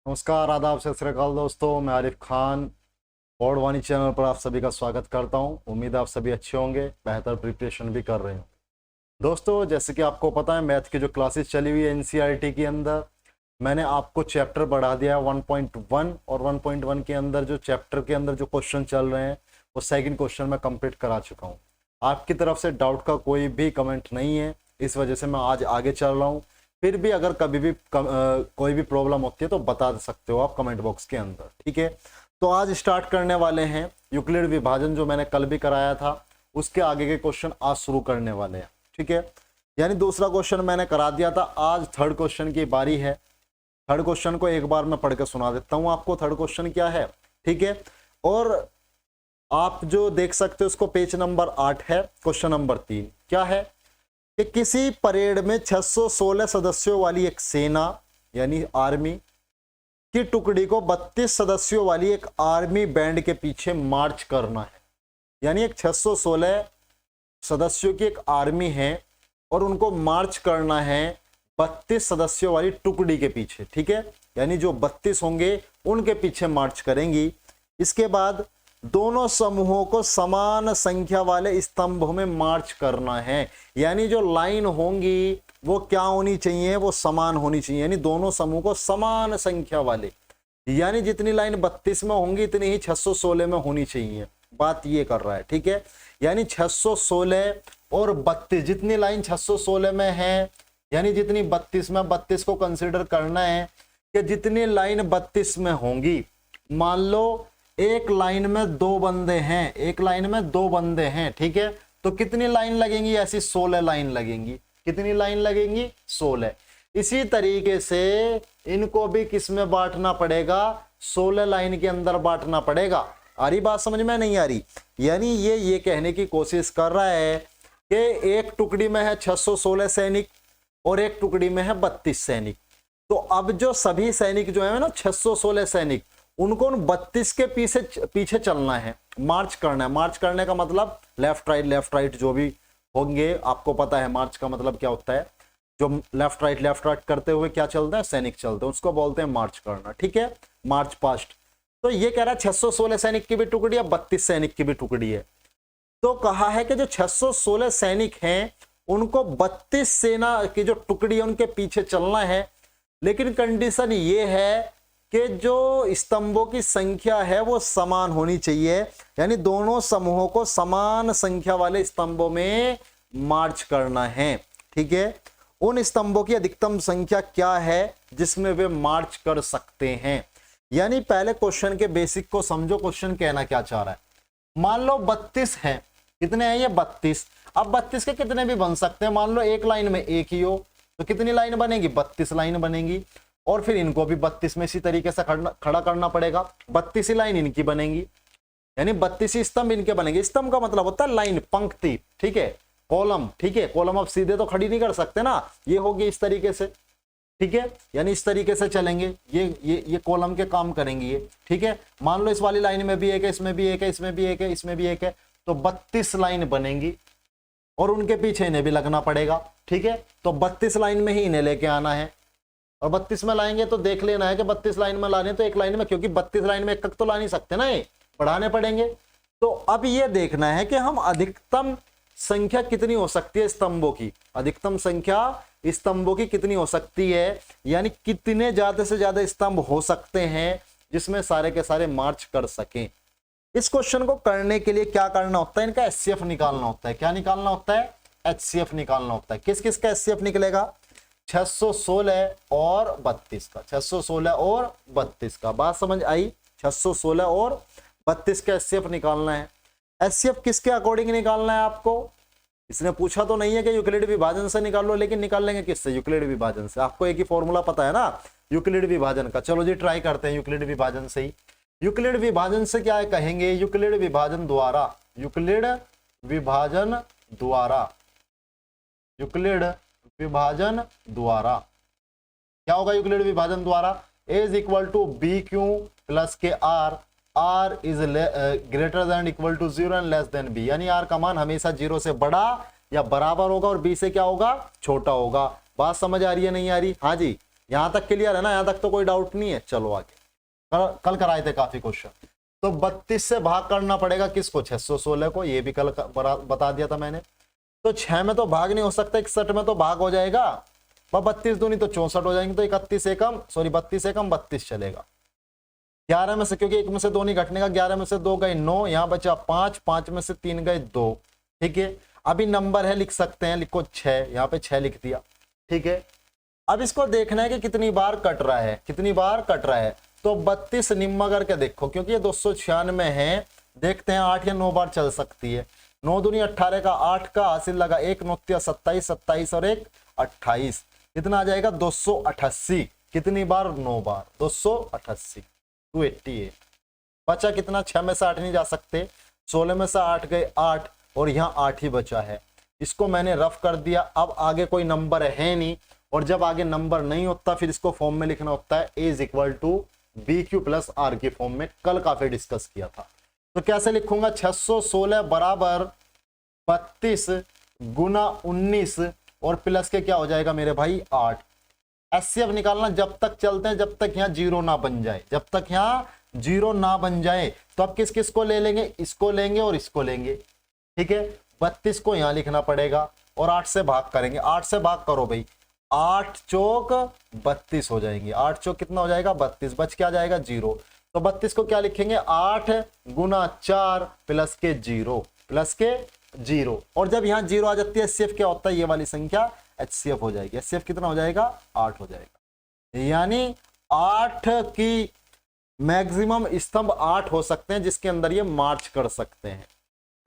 नमस्कार, आदाब, सत श्री अकाल दोस्तों। मैं आरिफ खान बोर्ड वाणी चैनल पर आप सभी का स्वागत करता हूं। उम्मीद है आप सभी अच्छे होंगे, बेहतर प्रिपरेशन भी कर रहे हो। दोस्तों, जैसे कि आपको पता है, मैथ की जो क्लासेस चली हुई है एनसीईआरटी के अंदर, मैंने आपको चैप्टर बढ़ा दिया है 1.1 और 1.1 के अंदर जो चैप्टर के अंदर जो क्वेश्चन चल रहे हैं वो सेकंड क्वेश्चन में कंप्लीट करा चुका हूँ। आपकी तरफ से डाउट का कोई भी कमेंट नहीं है, इस वजह से मैं आज आगे चल रहा हूँ। फिर भी अगर कभी भी कोई भी प्रॉब्लम होती है तो बता सकते हो आप कमेंट बॉक्स के अंदर, ठीक है। तो आज स्टार्ट करने वाले हैं यूक्लिड विभाजन, जो मैंने कल भी कराया था उसके आगे के क्वेश्चन आज शुरू करने वाले हैं, ठीक है। यानी दूसरा क्वेश्चन मैंने करा दिया था, आज थर्ड क्वेश्चन की बारी है। थर्ड क्वेश्चन को एक बार मैं पढ़ के सुना देता हूं आपको, थर्ड क्वेश्चन क्या है, ठीक है। और आप जो देख सकते हो उसको, पेज नंबर 8 है, क्वेश्चन नंबर 3 क्या है कि किसी परेड में 616 सदस्यों वाली एक सेना यानी आर्मी की टुकड़ी को 32 सदस्यों वाली एक आर्मी बैंड के पीछे मार्च करना है। यानी एक 616 सदस्यों की एक आर्मी है और उनको मार्च करना है 32 सदस्यों वाली टुकड़ी के पीछे, ठीक है। यानी जो 32 होंगे उनके पीछे मार्च करेंगी। इसके बाद दोनों समूहों को समान संख्या वाले स्तंभों में मार्च करना है। यानी जो लाइन होंगी वो क्या होनी चाहिए, वो समान होनी चाहिए। यानी दोनों समूह को समान संख्या वाले, यानी जितनी लाइन 32 में होंगी इतनी ही 616 में होनी चाहिए। बात ये कर रहा है, ठीक है। यानी 616 और 32, जितनी लाइन 616 में है, यानी जितनी 32 में, 32 को कंसिडर करना है कि जितनी लाइन 32 में होंगी, मान लो एक लाइन में दो बंदे हैं, एक लाइन में दो बंदे हैं, ठीक है। तो कितनी लाइन लगेंगी, ऐसी 16 लाइन लगेंगी। कितनी लाइन लगेंगी, 16। इसी तरीके से इनको भी किस में बांटना पड़ेगा, 16 लाइन के अंदर बांटना पड़ेगा। आ रही बात समझ में, नहीं आ रही? यानी ये कहने की कोशिश कर रहा है कि एक टुकड़ी में है 616 सैनिक और एक टुकड़ी में है 32 सैनिक। तो अब जो सभी सैनिक जो है ना, 616 सैनिक, उनको उन 32 के पीछे चलना है, मार्च करना है। मार्च करने का मतलब लेफ्ट राइट जो भी होंगे, आपको पता है मार्च का मतलब क्या होता है। जो लेफ्ट राइट करते हुए क्या चलते हैं, सैनिक चलते हैं, उसको बोलते हैं मार्च करना, ठीक है, मार्च पास्ट। तो ये कह रहा है 616 सैनिक की भी टुकड़ी है, 32 सैनिक की भी टुकड़ी है। तो कहा है कि जो 616 सैनिक हैं उनको 32 सेना की जो टुकड़ी है उनके पीछे चलना है। लेकिन कंडीशन ये है कि जो स्तंभों की संख्या है वो समान होनी चाहिए। यानी दोनों समूहों को समान संख्या वाले स्तंभों में मार्च करना है, ठीक है। उन स्तंभों की अधिकतम संख्या क्या है जिसमें वे मार्च कर सकते हैं। यानी पहले क्वेश्चन के बेसिक को समझो, क्वेश्चन कहना क्या चाह रहा है। मान लो 32 है, कितने हैं ये, 32। अब 32 के कितने भी बन सकते हैं, मान लो एक लाइन में एक ही हो, तो कितनी लाइन बनेगी, 32 लाइन बनेगी। और फिर इनको भी 32 में इसी तरीके से खड़ा करना पड़ेगा, 32 ही लाइन इनकी बनेगी। यानी 32 ही स्तंभ इनके बनेंगे। स्तंभ का मतलब होता है लाइन, पंक्ति, ठीक है, कॉलम, ठीक है। कॉलम अब सीधे तो खड़ी नहीं कर सकते ना, ये होगी इस तरीके से, ठीक है। यानी इस तरीके से चलेंगे, ये कॉलम के काम करेंगे ये, ठीक है। मान लो इस वाली लाइन में भी एक है, इसमें भी एक है, इसमें भी एक है, इसमें भी एक है, तो 32 लाइन बनेंगी और उनके पीछे इन्हें भी लगना पड़ेगा, ठीक है। तो 32 लाइन में ही इन्हें लेके आना है। और 32 में लाएंगे तो देख लेना है कि 32 लाइन में लाने तो एक लाइन में, क्योंकि 32 लाइन में एक तक तो ला नहीं सकते ना, ये बढ़ाने पड़ेंगे। तो अब ये देखना है कि हम अधिकतम संख्या कितनी हो सकती है स्तंभों की, अधिकतम संख्या स्तंभों की कितनी हो सकती है। यानी कितने ज्यादा से ज्यादा स्तंभ हो सकते हैं जिसमें सारे के सारे मार्च कर सकें। इस क्वेश्चन को करने के लिए क्या करना होता है, इनका एचसीएफ निकालना होता है। क्या निकालना होता है, एचसीएफ निकालना होता है। किस किस का एचसीएफ निकलेगा, 616 और 32 का, 616 और 32 का। बात समझ आई, 616 और 32 का एचसीएफ निकालना है। एचसीएफ किसके अकॉर्डिंग निकालना है आपको, इसने पूछा तो नहीं है कि यूक्लिड विभाजन से निकाल लो, लेकिन निकाल लेंगे किससे, यूक्लिड विभाजन से। आपको एक ही फॉर्मूला पता है ना यूक्लिड विभाजन का। चलो जी ट्राई करते हैं यूक्लिड विभाजन से ही। यूक्लिड विभाजन से क्या है कहेंगे, यूक्लिड विभाजन द्वारा, यूक्लिड विभाजन द्वारा, यूक्लिड विभाजन द्वारा क्या होगा, यूक्लिड विभाजन द्वारा a is equal to b q plus के r, r is greater than equal to 0 and less than b. यानी आर का मान हमेशा 0 से बड़ा या बराबर होगा और बी से क्या होगा, छोटा होगा। बात समझ आ रही है, नहीं आ रही? हाँ जी, यहां तक क्लियर है ना, यहां तक तो कोई डाउट नहीं है। चलो आगे, कल कराए थे काफी क्वेश्चन। तो 32 से भाग करना पड़ेगा किसको, 616 को, ये भी कल बता दिया था मैंने। तो 6 में तो भाग नहीं हो सकता, 61 में तो भाग हो जाएगा, 32 दूनी तो 64 हो जाएंगे, तो 31 एकम 32 एकम 32 चलेगा। 11 में से, क्योंकि 1 में से 2 नहीं घटने का, 11 में से 2 गए 9, यहां बचा 5, 5 में से 3 गए 2। ठीक है, अभी नंबर है लिख सकते हैं, लिखो 6, यहाँ पे 6 लिख दिया। ठीक है, अब इसको देखना है कि कितनी बार कट रहा है, कितनी बार कट रहा है। तो 32 निम्मा करके देखो, क्योंकि ये 296 है, देखते हैं 8 या 9 बार चल सकती है। 9 दूनी 18 का, 8 का हासिल लगा, 1 9 27, 27 और 1 28, कितना आ जाएगा 288। कितनी बार, 9 बार, 288, 288। बचा कितना, 6 में से 8 नहीं जा सकते, 16 में से 8 गए 8, और यहाँ 8 ही बचा है। इसको मैंने रफ कर दिया। अब आगे कोई नंबर है नहीं, और जब आगे नंबर नहीं होता फिर इसको फॉर्म में लिखना होता है a is equal to b q plus r के फॉर्म में, कल काफी डिस्कस किया था। तो कैसे लिखूंगा, 616 बराबर 32 गुना 19 और प्लस के क्या हो जाएगा मेरे भाई 8। एचसीएफ निकालना, जब तक चलते हैं जब तक यहाँ जीरो ना बन जाए, जब तक यहाँ जीरो ना बन जाए। तो अब किस किस को ले लेंगे, इसको लेंगे और इसको लेंगे। ठीक है, 32 को यहाँ लिखना पड़ेगा और 8 से भाग करेंगे। 8 से भाग करो भाई, 8 चौक 32 हो जाएंगे, 8 चौक कितना हो जाएगा 32, बच क्या जाएगा 0। तो 32 को क्या लिखेंगे, 8 गुना 4 प्लस के 0, प्लस के 0। और जब यहाँ 0 आ जाती है एचसीएफ क्या होता है, ये वाली संख्या एचसीएफ हो जाएगी। एचसीएफ कितना हो जाएगा 8 हो जाएगा, यानी 8 की मैक्सिमम स्तंभ 8 हो सकते हैं जिसके अंदर ये मार्च कर सकते हैं।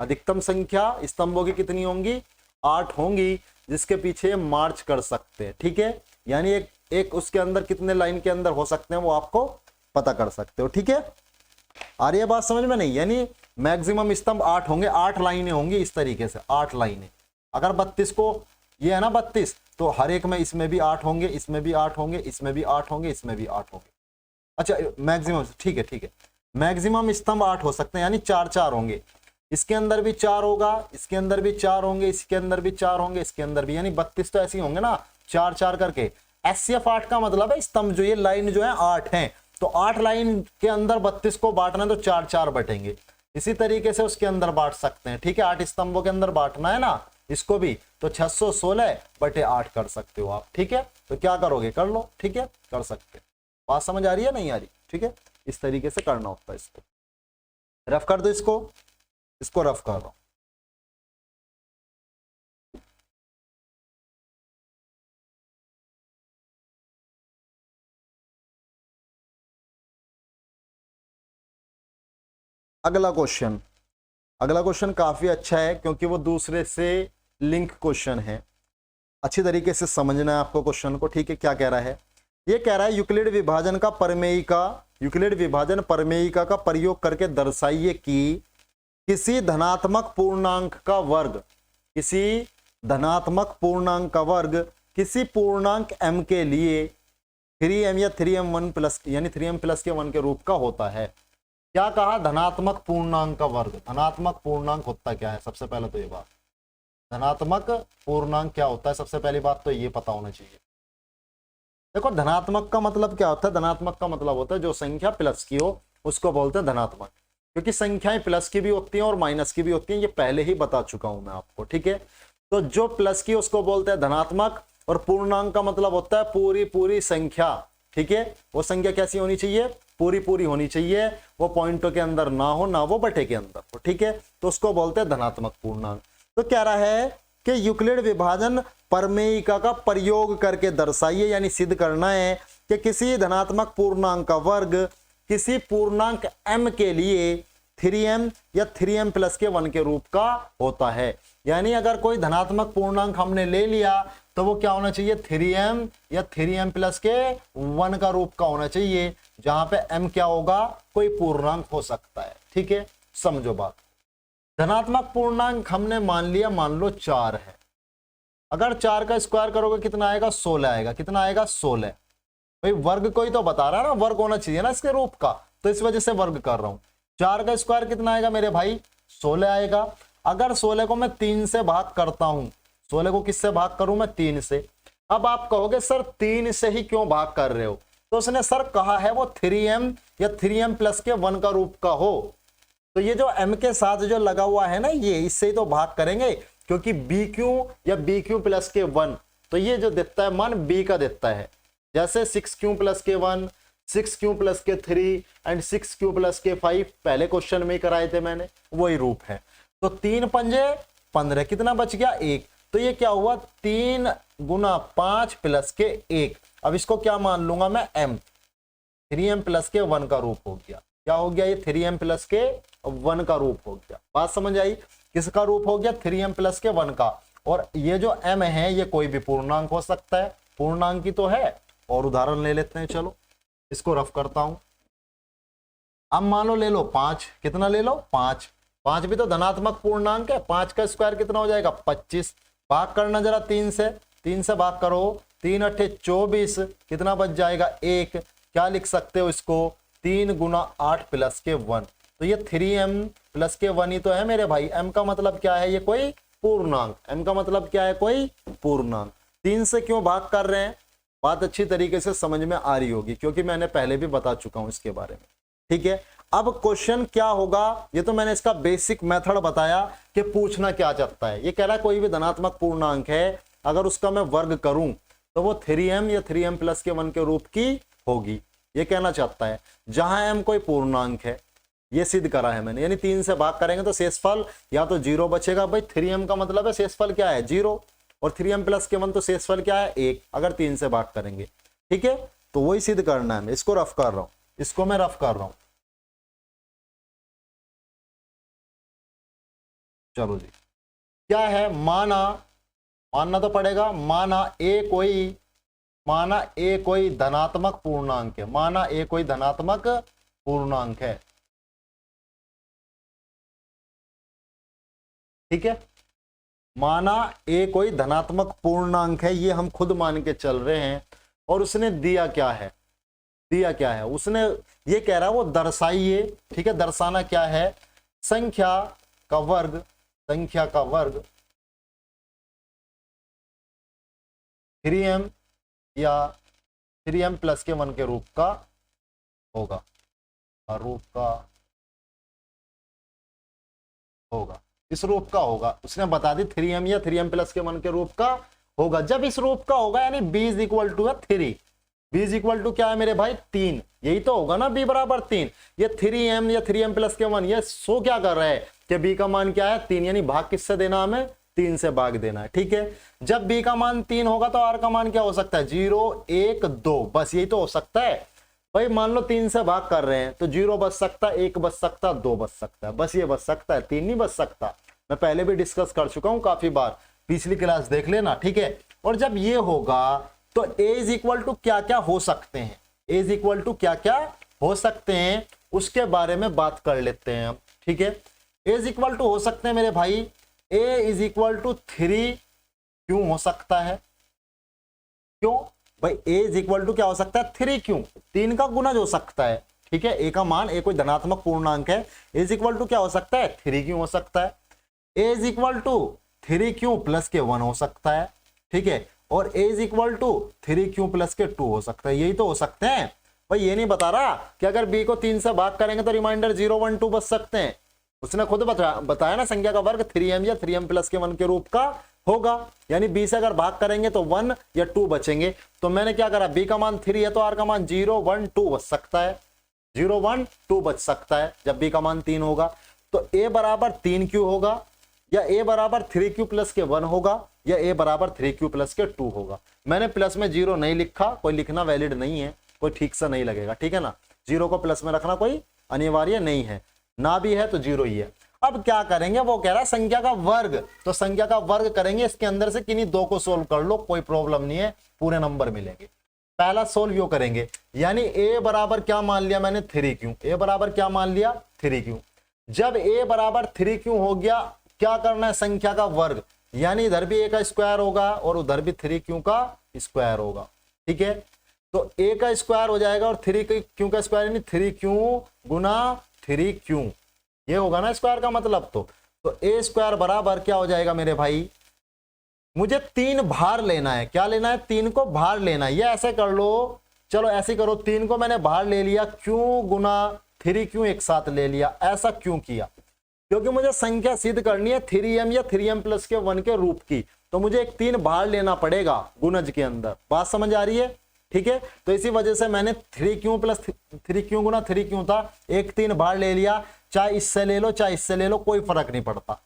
अधिकतम संख्या स्तंभों की कितनी होंगी, 8 होंगी जिसके पीछे मार्च कर सकते हैं। ठीक है, यानी एक उसके अंदर कितने लाइन के अंदर हो सकते हैं वो आपको पता कर सकते हो। ठीक है, आ रही है बात समझ में नहीं, यानी मैक्सिमम स्तंभ 8 होंगे, 8 लाइनें होंगी इस तरीके से, 8 लाइनें। अगर 32 को, ये है ना 32, तो हर एक में इसमें भी 8 होंगे, इसमें भी 8 होंगे, इसमें भी 8 होंगे, इसमें भी 8 होंगे। अच्छा मैक्सिमम, ठीक है ठीक है, मैक्सिमम स्तंभ 8 हो सकते हैं, यानी 4 4 होंगे। इसके अंदर भी 4 होगा, इसके अंदर भी 4 होंगे, इसके अंदर भी 4 होंगे, इसके अंदर भी, यानी 32 तो ऐसे ही होंगे ना 4 4 करके। एचसीएफ 8 का मतलब है स्तंभ जो ये लाइन जो है 8 है, तो 8 लाइन के अंदर 32 को बांटना है तो 4 4 बटेंगे। इसी तरीके से उसके अंदर बांट सकते हैं। ठीक है, 8 स्तंभों के अंदर बांटना है ना इसको भी, तो 616 बटे 8 कर सकते हो आप। ठीक है, तो क्या करोगे कर लो, ठीक है कर सकते। बात समझ आ रही है नहीं आ रही, ठीक है, इस तरीके से करना होता है। इसको रफ कर दो, इसको रफ कर रहा हूं। अगला क्वेश्चन काफी अच्छा है क्योंकि वो दूसरे से लिंक क्वेश्चन है। अच्छी तरीके से समझना है आपको क्वेश्चन को। ठीक है, क्या कह रहा है, ये कह रहा है यूक्लिड विभाजन परमेयिका का प्रयोग करके दर्शाइए कि किसी धनात्मक पूर्णांक का वर्ग किसी पूर्णांक m के लिए 3m या 3m1 प्लस यानी 3m प्लस के 1 के रूप का होता है। क्या कहा, धनात्मक पूर्णांक का वर्ग। धनात्मक पूर्णांक होता क्या है, सबसे पहले तो ये बात, धनात्मक पूर्णांक क्या होता है, सबसे पहली बात तो ये पता होना चाहिए। देखो धनात्मक का मतलब क्या होता है, धनात्मक का मतलब होता है जो संख्या प्लस की हो उसको बोलते हैं धनात्मक, क्योंकि संख्याएं प्लस की भी होती हैं और माइनस की भी होती हैं, ये पहले ही बता चुका हूं मैं आपको। ठीक है, तो जो प्लस की उसको बोलते हैं धनात्मक, और पूर्णांक का मतलब होता है पूरी संख्या। ठीक है, वो संख्या कैसी होनी चाहिए, पूरी होनी चाहिए, वो पॉइंटों के अंदर ना हो ना वो बटे के अंदर हो। ठीक है, तो उसको बोलते हैं धनात्मक पूर्णांक। तो कह रहा है कि यूक्लिड विभाजन परमेयिका का प्रयोग करके दर्शाइए, यानी सिद्ध करना है कि किसी धनात्मक पूर्णांक का वर्ग किसी पूर्णांक m के लिए 3m या 3m प्लस के 1 के रूप का होता है। यानी अगर कोई धनात्मक पूर्णांक हमने ले लिया तो वो क्या होना चाहिए, 3m या 3m प्लस के 1 का रूप का होना चाहिए, जहां पे m क्या होगा, कोई पूर्णांक हो सकता है। ठीक है, समझो बात। धनात्मक पूर्णांक हमने मान लिया, मान लो 4 है। अगर 4 का स्क्वायर करोगे कितना आएगा, 16 आएगा। कितना आएगा, 16। भाई वर्ग कोई तो बता रहा है ना, वर्ग होना चाहिए ना इसके रूप का, तो इस वजह से वर्ग कर रहा हूं। 4 का स्क्वायर कितना आएगा मेरे भाई, 16 आएगा। अगर 16 को मैं 3 से भाग करता हूं, 16 को किससे भाग करूं मैं, 3 से। अब आप कहोगे सर 3 से ही क्यों भाग कर रहे हो, तो उसने सर कहा है वो 3m या 3m प्लस के 1 का रूप का हो, तो ये जो m के साथ जो लगा हुआ है ना, ये इससे ही तो भाग करेंगे, क्योंकि bq या bq प्लस के 1, तो ये जो देता है मान b का देता है। जैसे 6q प्लस के 1, 6q प्लस के 3 एंड 6q प्लस के 5 पहले क्वेश्चन में ही कराए थे मैंने, वही रूप है। तो 3 पंजे 15, कितना बच गया 1, तो ये क्या हुआ 3 गुना 5 प्लस के 1। अब इसको क्या मान लूंगा मैं m, 3m प्लस के 1 का रूप हो गया। क्या हो गया ये 3m प्लस के 1 का रूप हो गया। बात समझ आई, किसका रूप हो गया 3m प्लस के 1 का। और ये जो m है ये कोई भी पूर्णांक हो सकता है, पूर्णांक ही तो है। और उदाहरण ले लेते हैं, चलो इसको रफ करता हूं। अब मान लो ले लो 5, कितना ले लो 5, 5 भी तो धनात्मक पूर्णांक है, 5 का स्क्वायर कितना हो जाएगा 25। भाग करना जरा 3 से, 3 से भाग करो, 3 अट्ठे 24, कितना बच जाएगा 1। क्या लिख सकते हो इसको 3 गुना 8 प्लस के 1, तो ये 3m प्लस के 1 ही तो है मेरे भाई। m का मतलब क्या है, ये कोई पूर्णांक, m का मतलब क्या है कोई पूर्णांक। 3 से क्यों भाग कर रहे हैं, बात अच्छी तरीके से समझ में आ रही होगी, क्योंकि मैंने पहले भी बता चुका हूं इसके बारे में, ठीक है। अब क्वेश्चन क्या होगा, ये तो मैंने इसका बेसिक मेथड बताया कि पूछना क्या चाहता है। ये कह रहा है कोई भी धनात्मक पूर्णांक है, अगर उसका मैं वर्ग करूं तो वो 3m या 3m प्लस के 1 के रूप की होगी, ये कहना चाहता है। जहां m कोई पूर्णांक है, ये सिद्ध करा है मैंने, यानी 3 से भाग करेंगे तो शेषफल या तो 0 बचेगा। भाई 3m का मतलब है शेषफल क्या है 0, और 3m प्लस के 1 तो शेषफल क्या है 1, अगर 3 से भाग करेंगे, ठीक है। तो वही सिद्ध करना है, मैं इसको रफ कर रहा हूं, इसको मैं रफ कर रहा हूं। चलो जी, क्या है, मानना तो पड़ेगा, माना ए कोई धनात्मक पूर्णांक है, माना ए कोई धनात्मक पूर्णांक है, ठीक है। माना ए कोई धनात्मक पूर्णांक है, ये हम खुद मान के चल रहे हैं। और उसने दिया क्या है, उसने ये कह रहा है वो दर्शाइए, ठीक है। दर्शाना क्या है, संख्या का वर्ग 3m या 3m प्लस के 1 के रूप का होगा, इस रूप का होगा। उसने बता दी 3m या 3m प्लस के 1 के रूप का होगा। जब इस रूप का होगा यानी b is equal to 3, b is equal to क्या है मेरे भाई 3, यही तो होगा ना, b बराबर 3। ये 3m या 3m प्लस के 1 ये शो क्या कर रहा है कि b का मान क्या है 3, यानी भाग किससे देना, हमें 3 से भाग देना है, ठीक है। जब b का मान 3 होगा तो r का मान क्या हो सकता है 0 1 2, बस यही तो हो सकता है। भाई मान लो 3 से भाग कर रहे हैं तो 0 बच सकता है, 1 बच सकता है, 2 बच सकता है, बस ये बच सकता है, 3 नहीं बच सकता। मैं पहले भी डिस्कस कर चुका हूं काफी बार, पिछली क्लास देख लेना, ठीक है। और जब ये होगा तो a इज इक्वल टू क्या क्या हो सकते हैं, a इज इक्वल टू क्या क्या हो सकते हैं उसके बारे में बात कर लेते हैं हम, ठीक है। a इज इक्वल टू हो सकते हैं मेरे भाई, a इज इक्वल टू 3 क्यों हो सकता है, क्यों भाई a इज इक्वल टू क्या हो सकता है 3 क्यों, 3 का गुणज हो सकता है, ठीक है। a का मान, a कोई धनात्मक पूर्णांक है, a इज इक्वल टू क्या हो सकता है 3 क्यों हो सकता है। a इज इक्वल टू 3 क्यों प्लस के 1 हो सकता है, ठीक है। और a इज इक्वल टू 3 क्यों प्लस के 2 हो सकता है, यही तो हो सकते हैं। भाई ये नहीं बता रहा कि अगर b को 3 से भाग करेंगे तो रिमाइंडर 0 1 2 बच सकते हैं, उसने खुद बताया ना, संख्या का वर्ग 3m या 3m प्लस के 1 के रूप का होगा, यानी b से अगर भाग करेंगे तो 1 या 2 बचेंगे। तो मैंने क्या करा, b का मान 3 है तो r का मान 0 1 2 बच सकता है, 0 1 2 बच सकता है जब b का मान 3 होगा। तो a बराबर 3 क्यों होगा, या a बराबर 3 क्यू प्लस के 1 होगा, या a बराबर 3 क्यू प्लस के 2 होगा। मैंने प्लस में 0 नहीं लिखा, कोई लिखना वैलिड नहीं है, कोई ठीक से नहीं लगेगा, ठीक है ना। 0 को प्लस में रखना कोई अनिवार्य नहीं है, ना भी है तो 0 ही है। अब क्या करेंगे, वो कह रहा है संख्या का वर्ग, तो संख्या का वर्ग करेंगे, इसके अंदर से किन्हीं 2 को सोल्व कर लो, कोई प्रॉब्लम नहीं है, पूरे नंबर मिलेंगे। पहला सोल्व यो करेंगे, यानी a बराबर क्या मान लिया मैंने 3 क्यू, a बराबर क्या मान लिया 3 क्यू। जब a बराबर 3 क्यू हो गया, क्या करना है संख्या का वर्ग, यानी इधर भी a का स्क्वायर होगा और उधर भी 3 क्यू का स्क्वायर होगा, ठीक है। तो a का स्क्वायर हो जाएगा और 3 क्यू का स्क्वायर, यानी 3 क्यू गुना 3 क्यू, ये होगा ना स्क्वायर का मतलब। तो a स्क्वायर बराबर क्या हो जाएगा मेरे भाई मुझे 3 भार लेना है। क्या लेना है? 3 को भार लेना है। ये ऐसे कर लो, चलो ऐसे करो, 3 को मैंने भार ले लिया, क्यों गुना 3 क्यों एक साथ ले लिया। ऐसा क्यों किया? क्योंकि मुझे संख्या सिद्ध करनी है 3m या 3m प्लस के 1 के रूप की, तो मुझे एक 3 भार लेना पड़ेगा गुणज के अंदर। बात समझ आ रही है? ठीक है, तो इसी वजह से मैंने 3 क्यों प्लस 3 क्यों गुना 3 क्यों था, एक 3 भार ले लिया। चाहे इससे ले लो चाहे इससे ले लो, कोई फर्क नहीं पड़ता।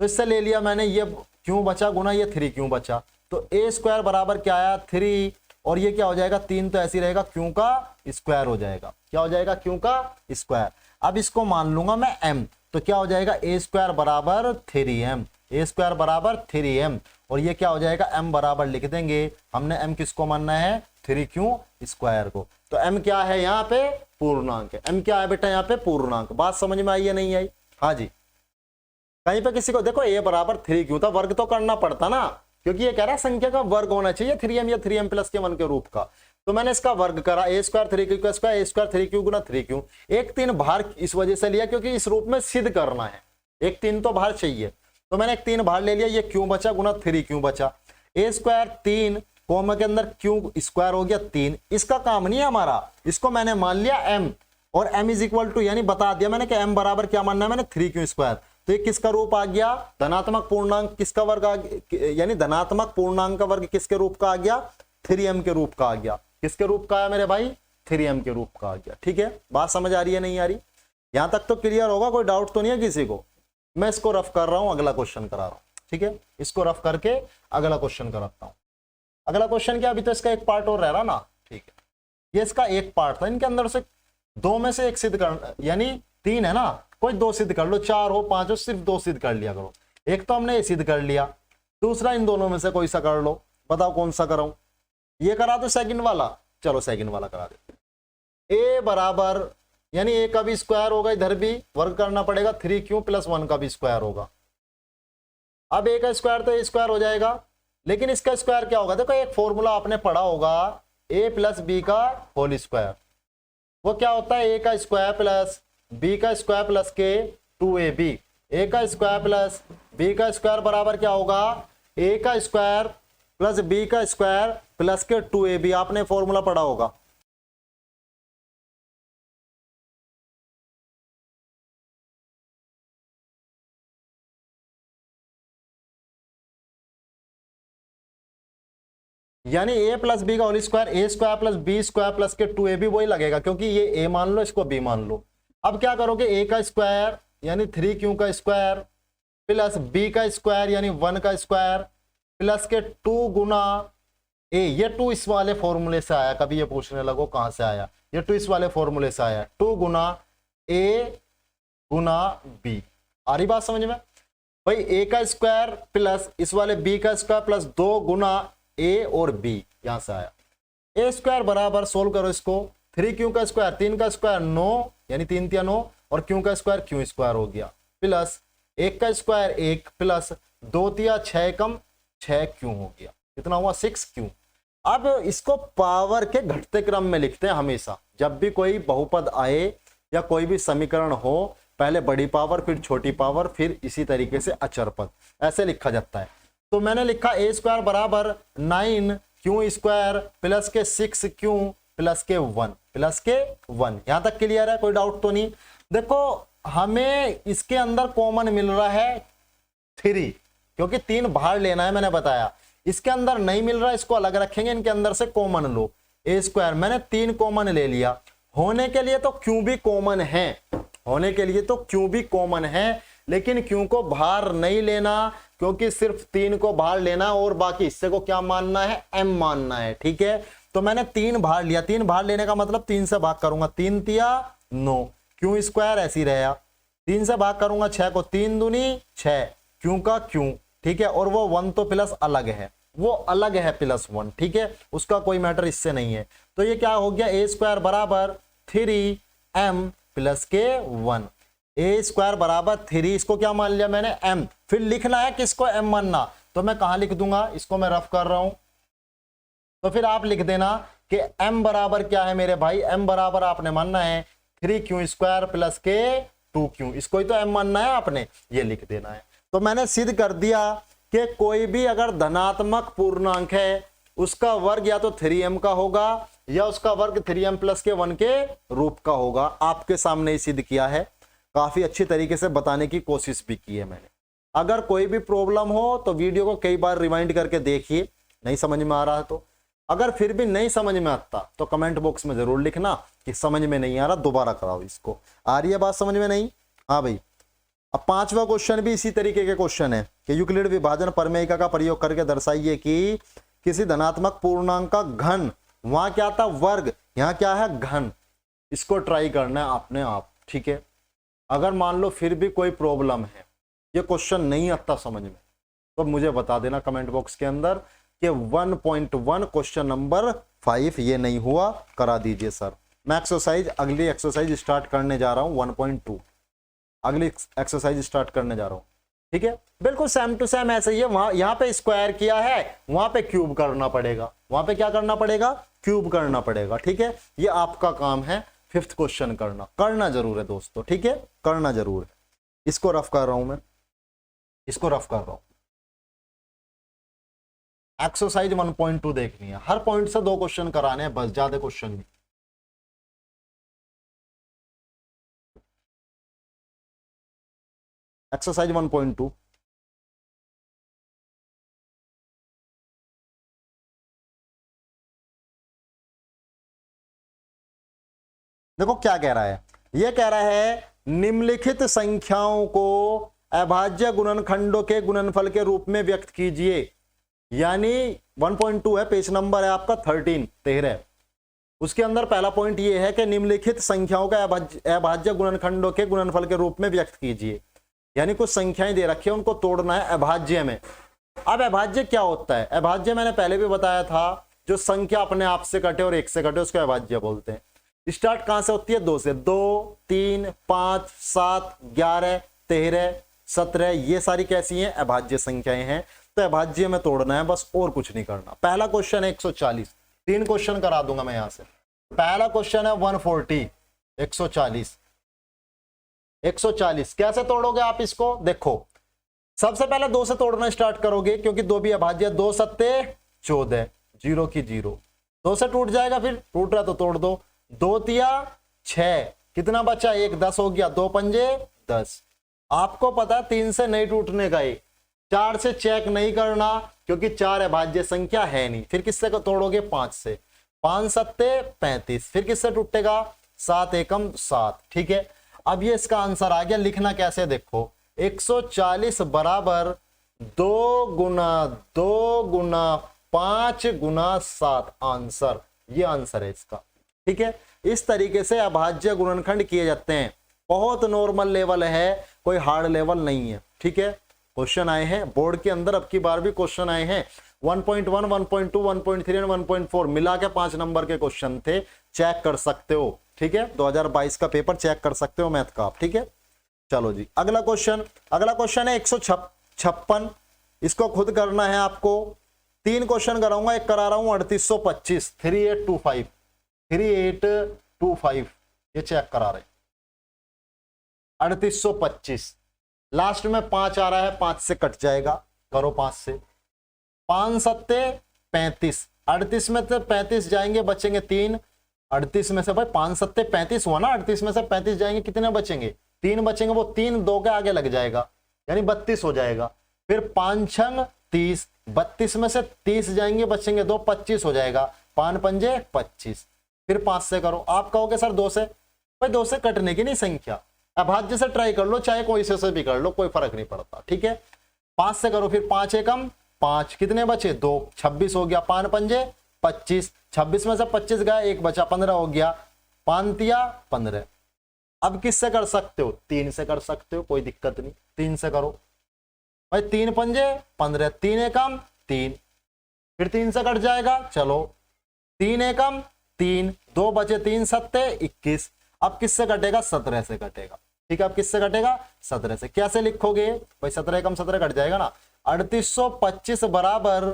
तो इससे ले लिया मैंने, ये क्यों बचा गुना ये 3 क्यों बचा। तो ए स्क्वायर बराबर क्या आया? 3, और ये क्या हो जाएगा? 3 तो ऐसे ही रहेगा, क्यों का स्क्वायर हो जाएगा। क्या हो जाएगा? क्यों का स्क्वायर। अब इसको मान लूंगा मैं m, तो क्या हो जाएगा? ए स्क्वायर बराबर 3m, ए स्क्वायर बराबर 3m, और ये क्या हो जाएगा? m बराबर लिख देंगे, हमने m किसको मानना है? 3 क्यों स्क्वायर को। तो m क्या है यहाँ पे? पूर्णांक है। m क्या है बेटा? यहाँ पे पूर्णांक। बात समझ में आई या नहीं आई? हाँ जी। कहीं पे किसी को देखो a बराबर 3 क्यों था, वर्ग तो करना पड़ता ना, क्योंकि ये कह रहा है संख्या का वर्ग होना चाहिए 3m या 3m प्लस के 1 के रूप का। तो मैंने इसका वर्ग करा, ए स्क्वायर 3 क्यू का square, a square 3 Q Guna 3 Q. एक 3 भार इस वजह से लिया क्योंकि इस रूप में सिद्ध करना है, एक 3 तो भार चाहिए, तो मैंने एक 3 भार ले लिया। ये क्यों बचा गुना 3 क्यों बचा। ए स्क्वायर 3 कोमा के अंदर क्यू स्क्वायर हो गया 3। इसका काम नहीं है हमारा, इसको मैंने मान लिया m, और m इज इक्वल टू यानी बता दिया मैंने कि m बराबर क्या मानना है मैंने? 3 क्यू स्क्वायर। तो ये किसका रूप आ गया? धनात्मक पूर्णांक किसका वर्ग आ गया, यानी धनात्मक पूर्णांक का वर्ग किसके रूप का आ गया? 3m के रूप का आ गया। किसके रूप का आया मेरे भाई? 3m के रूप का आ गया। ठीक है, बात समझ आ रही है नहीं आ रही? यहां तक तो क्लियर होगा, कोई डाउट तो नहीं है किसी को? मैं इसको रफ कर रहा हूं, अगला क्वेश्चन करा रहा हूं। ठीक है, इसको रफ करके अगला क्वेश्चन कराता हूं। अगला क्वेश्चन क्या? अभी तो इसका एक पार्ट और रह रहा ना। ठीक है, ये इसका एक पार्ट था, इनके अंदर से 2 में से एक सिद्ध कर, यानी 3 है ना, कोई 2 सिद्ध कर लो, 4 हो 5 हो, सिर्फ 2 सिद्ध कर लिया करो। एक तो हमने ये सिद्ध कर लिया, दूसरा इन दोनों में से कोई सा कर लो। बताओ कौन सा कराऊं? ये करा दो सेकंड वाला, चलो सेकंड वाला करा दे। ए बराबर यानी ए का भी स्क्वायर होगा, इधर भी वर्ग करना पड़ेगा, 3 क्यू प्लस 1 का भी स्क्वायर होगा। अब ए का स्क्वायर तो ए स्क्वायर हो जाएगा, लेकिन इसका स्क्वायर क्या होगा? देखो एक फॉर्मूला आपने पढ़ा होगा, ए प्लस बी का होल स्क्वायर। वो क्या होता है? ए का स्क्वायर प्लस बी का स्क्वायर प्लस के 2ab। ए का स्क्वायर प्लस बी का स्क्वायर बराबर क्या होगा? ए का स्क्वायर प्लस बी का स्क्वायर प्लस के 2ab। आपने फॉर्मूला पढ़ा होगा। यानी ए प्लस बी का whole square, a square plus b square plus के 2ab वही लगेगा, क्योंकि ये ए मान लो, इसको बी मान लो। अब क्या करोगे? ए का स्क्वायर यानी 3 क्यू का स्क्वायर प्लस बी का स्क्वायर यानी 1 का स्क्वायर प्लस के 2 गुना ए। ये 2 इस वाले फॉर्मूले से आया, कभी ये पूछने लगो कहां से आया, ये 2 इस वाले फॉर्मूले से आया। 2 गुना ए गुना बी। आ रही बात समझ में भाई? ए का स्क्वायर प्लस इस वाले बी का स्क्वायर प्लस 2 गुना ए और बी, यहां से आया। ए स्क्वायर बराबर सोल्व करो इसको, 3 क्यू का स्क्वायर 3 का स्क्वायर 9 यानी 3 3 9, और क्यू का स्क्वायर क्यू स्क्वायर हो गया, प्लस 1 का स्क्वायर 1 प्लस 2 तिया 6 कम 6 क्यू हो गया। कितना हुआ? 6 क्यू। अब इसको पावर के घटते क्रम में लिखते हैं हमेशा। जब भी कोई बहुपद आए या कोई भी समीकरण हो, पहले बड़ी पावर फिर छोटी पावर फिर इसी तरीके से अचर पद, ऐसे लिखा जाता है। तो मैंने लिखा ए स्क्वायर बराबर 9 क्यू स्क्वायर प्लस के 6 क्यू प्लस के 1 प्लस के 1। यहां तक क्लियर है? कोई डाउट तो नहीं? देखो हमें इसके अंदर कॉमन मिल रहा है 3, क्योंकि 3 भार लेना है मैंने बताया। इसके अंदर नहीं मिल रहा, इसको अलग रखेंगे, इनके अंदर से कॉमन लो। ए स्क्वायर मैंने 3 कॉमन ले लिया, होने के लिए तो क्यू भी कॉमन है, होने के लिए तो क्यू भी कॉमन है, लेकिन क्यू को भार नहीं लेना, क्योंकि सिर्फ 3 को भार लेना और बाकी हिस्से को क्या मानना है? m मानना है। ठीक है, तो मैंने 3 भार लिया। 3 भार लेने का मतलब 3 से भाग करूंगा, 3 तिया 9, क्यू स्क्वायर ऐसे ही रहेगा। 3 से भाग करूंगा 6 को, 3 दूनी 6, क्यू का क्यू। ठीक है, और वो 1 तो प्लस अलग है, वो अलग है +1। ठीक है, उसका कोई मैटर इससे नहीं है। तो ये क्या हो गया? ए स्क्वायर बराबर 3m प्लस के 1। ए स्क्वायर बराबर 3, इसको क्या मान लिया मैंने? m। फिर लिखना है किसको? m मानना। तो मैं कहां लिख दूंगा? इसको मैं रफ कर रहा हूं, तो फिर आप लिख देना कि m बराबर क्या है मेरे भाई? m बराबर आपने मानना है 3q स्क्वायर प्लस के 2q। इसको ही तो m मानना है आपने, ये लिख देना है। तो मैंने सिद्ध कर दिया कि कोई भी अगर धनात्मक पूर्णांक है उसका वर्ग या तो 3m का होगा या उसका वर्ग 3m प्लस के 1 के रूप का होगा। आपके सामने ही सिद्ध किया है, काफी अच्छी तरीके से बताने की कोशिश भी की है मैंने। अगर कोई भी प्रॉब्लम हो तो वीडियो को कई बार रिवाइंड करके देखिए, नहीं समझ में आ रहा है तो। अगर फिर भी नहीं समझ में आता तो कमेंट बॉक्स में जरूर लिखना कि समझ में नहीं आ रहा, दोबारा कराओ इसको। आ रही है बात समझ में? नहीं? हाँ भाई। अब 5वां क्वेश्चन भी इसी तरीके के क्वेश्चन है कि यूक्लिड विभाजन प्रमेयिका का प्रयोग करके दर्शाइए कि किसी धनात्मक पूर्णांक का घन, वहां क्या था वर्ग, यहां क्या है घन। इसको ट्राई करना है अपने आप, ठीक है। अगर मान लो फिर भी कोई प्रॉब्लम है, ये क्वेश्चन नहीं आता समझ में, तो मुझे बता देना कमेंट बॉक्स के अंदर कि 1.1 क्वेश्चन नंबर 5 ये नहीं हुआ, करा दीजिए सर। मैं एक्सरसाइज, अगली एक्सरसाइज स्टार्ट करने जा रहा हूं 1.2, अगली एक्सरसाइज स्टार्ट करने जा रहा हूं, ठीक है। बिल्कुल सेम टू सेम ऐसे ही है। वहां यहां पे स्क्वायर किया है, वहां पे क्यूब करना पड़ेगा, वहां पे क्या करना पड़ेगा, क्यूब करना पड़ेगा, ठीक है। ये आपका काम है 5th क्वेश्चन करना जरूर है दोस्तों, ठीक है, करना जरूर है। इसको रफ कर रहा हूं मैं, इसको रफ कर रहा हूं। एक्सरसाइज 1.2 देखनी है, हर पॉइंट से 2 क्वेश्चन कराने हैं बस, ज्यादा क्वेश्चन नहीं। एक्सरसाइज 1.2 देखो क्या कह रहा है। यह कह रहा है निम्नलिखित संख्याओं को अभाज्य गुणनखंडों के गुणनफल के रूप में व्यक्त कीजिए। यानी 1.2 है, पेज नंबर है आपका 13। उसके अंदर पहला पॉइंट ये है कि निम्नलिखित संख्याओं का अभाज्य गुणनखंडों के गुणनफल के रूप में व्यक्त कीजिए। यानी कुछ संख्याएं दे रखी है, उनको तोड़ना है अभाज्य में। अब अभाज्य क्या होता है? अभाज्य मैंने पहले भी बताया था, जो संख्या अपने आप से कटे और 1 से कटे उसको अभाज्य बोलते हैं। स्टार्ट कहां से होती है? 2 से। 2, 3, 5, 7, 11, 13, 17, ये सारी कैसी हैं? अभाज्य संख्याएं हैं। तो अभाज्य में तोड़ना है बस, और कुछ नहीं करना। पहला क्वेश्चन है 140, 3 क्वेश्चन करा दूंगा मैं यहां से। पहला क्वेश्चन है 140, 140, 140 कैसे तोड़ोगे आप इसको? देखो सबसे पहले 2 से तोड़ना स्टार्ट करोगे, क्योंकि 2 भी अभाज्य। 2 सत्ते 14, 0 की 0, 2 से टूट जाएगा, फिर टूट रहा तो तोड़ दो। 2 तिया 6, कितना बचा? 1, 10 हो गया। 2 पंजे 10। आपको पता 3 से नहीं टूटने का, 4 से चेक नहीं करना, क्योंकि 4 अभाज्य संख्या है नहीं। फिर किससे तोड़ोगे? 5 से। 5 सत्ते 35, फिर किससे टूटेगा? 7 एकम 7, ठीक है। अब ये इसका आंसर आ गया। लिखना कैसे देखो, 140 बराबर 2 गुना 2 गुना 5 गुना 7, आंसर, ये आंसर है इसका, ठीक है। इस तरीके से अभाज्य गुणनखंड किए जाते हैं। बहुत नॉर्मल लेवल है, कोई हार्ड लेवल नहीं है, ठीक है। क्वेश्चन आए हैं बोर्ड के अंदर, अब की बार भी क्वेश्चन आए हैं 1.1, 1.2, 1.3 एंड 1.4 मिला के 5 नंबर के क्वेश्चन थे। चेक कर सकते हो, ठीक है। 2022 का पेपर चेक कर सकते हो मैथ का आप, ठीक है। चलो जी अगला क्वेश्चन है 156। इसको खुद करना है आपको। 3 क्वेश्चन कराऊंगा, एक करा रहा हूं 3825, 3825, 3825, ये चेक करा रहे 3825। लास्ट में 5 आ रहा है, 5 से कट जाएगा, करो 5 से। 5 सत्ते 35, 38 में से 35 जाएंगे, बचेंगे 3। 38 में से भाई 5 सत्ते 35 हुआ ना, 38 में से 35 जाएंगे, कितने बचेंगे? 3 बचेंगे। वो 3 2 के आगे लग जाएगा, यानी 32 हो जाएगा। फिर 5 छंग 30, 32 में से 30 जाएंगे, बचेंगे 2, 25 हो जाएगा। 5 पंजे 25, फिर 5 से करो। आप कहोगे सर 2 से, भाई 2 से कटने की नहीं संख्या, अभाज्य से ट्राई कर लो, चाहे कोई से भी कर लो, कोई फर्क नहीं पड़ता, ठीक है। 5 से करो, फिर 5 एकम 5, कितने बचे? 2, 26 हो गया। 5 पंजे 25, 26 में से 25 गया, 1 बचा, 15 हो गया। 5 तिया 15। अब किससे कर सकते हो? 3 से कर सकते हो, कोई दिक्कत नहीं, 3 से करो भाई। 3 पंजे 15, 3 एकम 3, फिर 3 से कट जाएगा। चलो 3 एकम 3, 2 बचे, 3 सत्ते 21। अब किससे कटेगा? 17 से कटेगा, ठीक है। अब किससे कटेगा? 17 से। कैसे लिखोगे भाई? 17 एकम 17 कट जाएगा ना। 3825 बराबर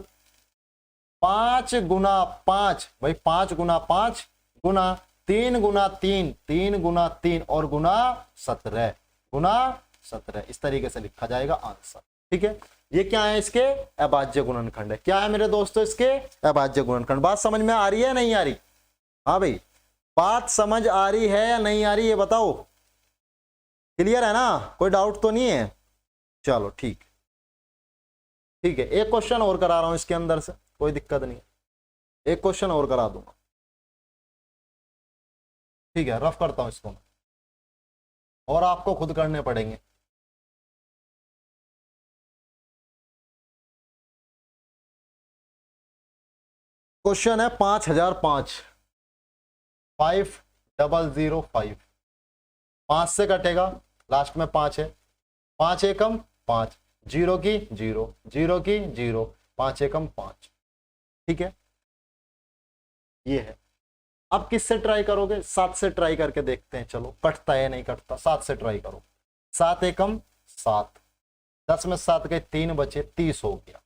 5 गुना 5, भाई 5 गुना 5 गुना 3 गुना 3, 3 गुना 3 और गुना 17, गुना 17, इस तरीके से लिखा जाएगा आंसर, ठीक है, ये क्या है, इसके अभाज्य गुणनखंड है। क्या है मेरे दोस्तों, इसके अभाज्य गुणनखंड। बात समझ में आ रही है नहीं आ रही? हाँ भाई, बात समझ आ रही है या नहीं आ रही, ये बताओ। क्लियर है ना, कोई डाउट तो नहीं है? चलो ठीक ठीक है, एक क्वेश्चन और करा रहा हूं इसके अंदर से, कोई दिक्कत नहीं, एक क्वेश्चन और करा दूंगा। ठीक है, रफ करता हूं इसको और आपको खुद करने पड़ेंगे। क्वेश्चन है 5005, 5005, 5 से कटेगा, लास्ट में 5 है, 5 एकम 5, 0 की 0, 0 की 0, 5 एकम 5। ठीक है, ये है। अब किससे ट्राई करोगे? 7 से ट्राई करके देखते हैं, चलो कटता है नहीं कटता। 7 से ट्राई करो, 7 एकम 7, 10 में 7 गए 3 बचे, 30 हो गया।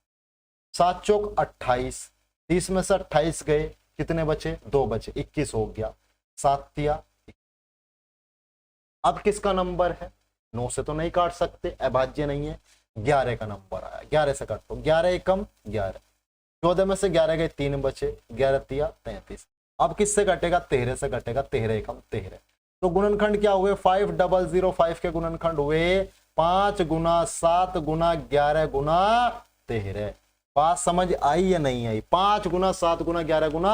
7 चौक 28, 30 में से 28 गए, कितने बचे? 2 बचे, 21 हो गया। 7 तिया, अब किसका नंबर है? 9 से तो नहीं काट सकते, अभाज्य नहीं है। 11 का नंबर आया, 11 से काटो, 11 एकम 11, 14 में से 11 गए 3 बचे, 11 तिया 33। अब किससे कटेगा? 13 से कटेगा, 13 एकम 13। तो गुणनखंड क्या हुए? 5005 के गुणनखंड हुए 5 गुना 7 गुना 11 गुना 13। बात समझ आई या नहीं आई? 5 गुना 7 गुना 11 गुना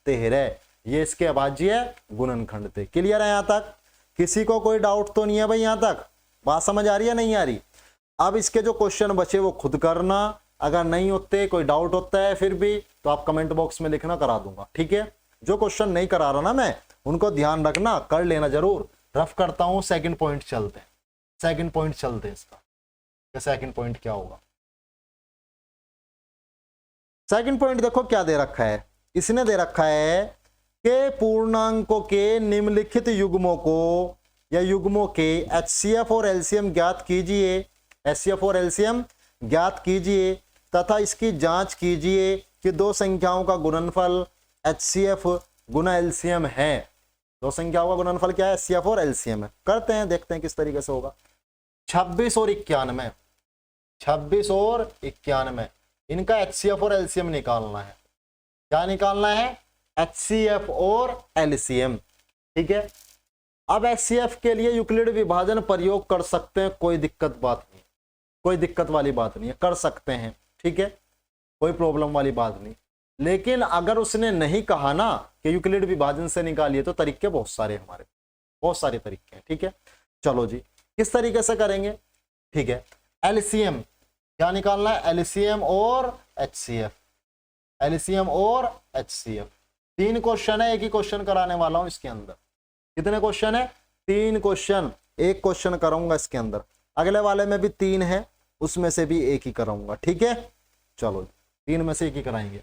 13, ये इसके अभाज्य गुणनखंड थे। क्लियर है यहां तक? किसी को कोई डाउट तो नहीं है भाई? यहां तक बात समझ आ रही है नहीं आ रही? अब इसके जो क्वेश्चन बचे वो खुद करना, अगर नहीं होते, कोई डाउट होता है फिर भी, तो आप कमेंट बॉक्स में लिखना, करा दूंगा। ठीक है, जो क्वेश्चन नहीं करा रहा ना मैं, उनको ध्यान रखना, कर लेना जरूर। रफ करता हूं, सेकंड पॉइंट चलते हैं, सेकंड पॉइंट चलते हैं इसका। सेकंड पॉइंट क्या होगा? सेकंड पॉइंट देखो क्या दे रखा है, इसने दे रखा है कि पूर्णांकों के निम्नलिखित युग्मों को या युग्मों के HCF और LCM ज्ञात कीजिए, HCF और LCM ज्ञात कीजिए तथा इसकी जांच कीजिए कि दो संख्याओं का गुणनफल HCF गुना LCM है। दो संख्याओं का गुणनफल क्या है? HCF और LCM है। करते हैं, देखते हैं किस तरीके से होगा। 26 और 91, 26 और 91, इनका HCF और LCM निकालना है। क्या निकालना है? HCF और LCM। ठीक है, अब HCF के लिए यूक्लिड विभाजन प्रयोग कर सकते हैं, कोई दिक्कत बात नहीं, कोई दिक्कत वाली बात नहीं है, कर सकते हैं। ठीक है, कोई प्रॉब्लम वाली बात नहीं। लेकिन अगर उसने नहीं कहा ना कि यूक्लिड विभाजन से निकालिए, तो तरीके बहुत सारे हमारे, बहुत सारे तरीके हैं। ठीक है, चलो जी, किस तरीके से करेंगे? ठीक है, LCM क्या निकालना है? LCM और HCF, LCM और HCF। 3 क्वेश्चन है, एक ही क्वेश्चन कराने वाला हूं इसके अंदर। कितने क्वेश्चन है? 3 क्वेश्चन, एक क्वेश्चन कराऊंगा इसके अंदर, अगले वाले में भी 3 है, उसमें से भी एक ही कराऊंगा। ठीक है, चलो 3 में से एक ही कराएंगे।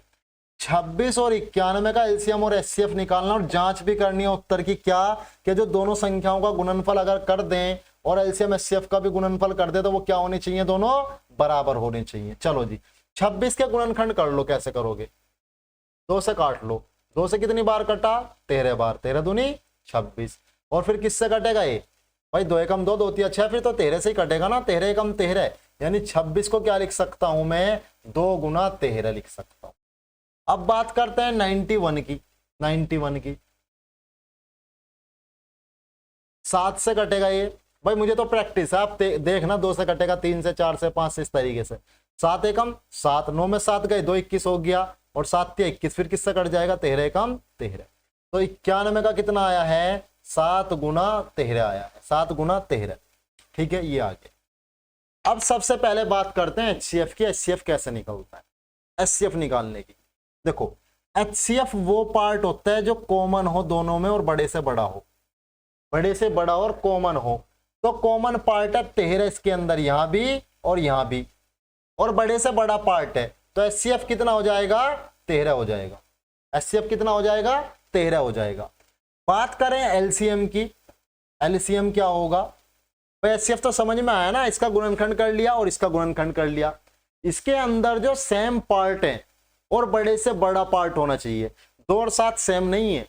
26 और 91 का LCM और HCF निकालना और जांच भी करनी है उत्तर की। क्या कि जो दोनों संख्याओं का गुणनफल अगर कर दें और LCM HCF का भी गुणनफल कर दे, तो वो क्या होने चाहिए? दोनों बराबर होने चाहिए। चलो जी, 26 के गुणनखंड कर लो। कैसे करोगे? 2 से काट लो, 2 से कितनी बार कटा? 13 बार, 13 दूनी 26। और फिर किससे कटेगा ये? भाई 2 एकम 2, 2 तिया 6, फिर तो 13 से ही कटेगा ना। 13 एकम 13, यानी 26 को क्या लिख सकता हूं मैं? 2 गुना 13 लिख सकता हूं। अब बात करते हैं 91 की। 91 की 7 से कटेगा ये। भाई मुझे तो प्रैक्टिस है, आप देखना। 2 से कटेगा, 3 से, 4 से, 5 से, इस तरीके से। 7 एकम 7, 9 में 7 गए, 2 21 हो गया, और 7 तिया 21, फिर किससे कट जाएगा? 13 एकम 13। तो 91 का कितना आया है? 7 गुना 13 आया है, 7 गुना 13। ठीक है, ये आगे। अब सबसे पहले बात करते हैं HCF की। HCF कैसे निकलता है? HCF निकालने की देखो, HCF वो पार्ट होता है जो कॉमन हो दोनों में और बड़े से बड़ा हो, बड़े से बड़ा और कॉमन हो। तो कॉमन पार्ट है 13 इसके अंदर, यहां भी और यहां भी, और बड़े से बड़ा पार्ट है। तो HCF कितना हो जाएगा? 13 हो जाएगा। HCF कितना हो जाएगा? 13 हो जाएगा। बात करें LCM की, LCM क्या होगा? HCF तो समझ में आया ना, इसका गुणनखंड कर लिया और इसका गुणनखंड कर लिया। इसके अंदर जो सेम पार्ट है और बड़े से बड़ा पार्ट होना चाहिए। 2 और 7 सेम नहीं है,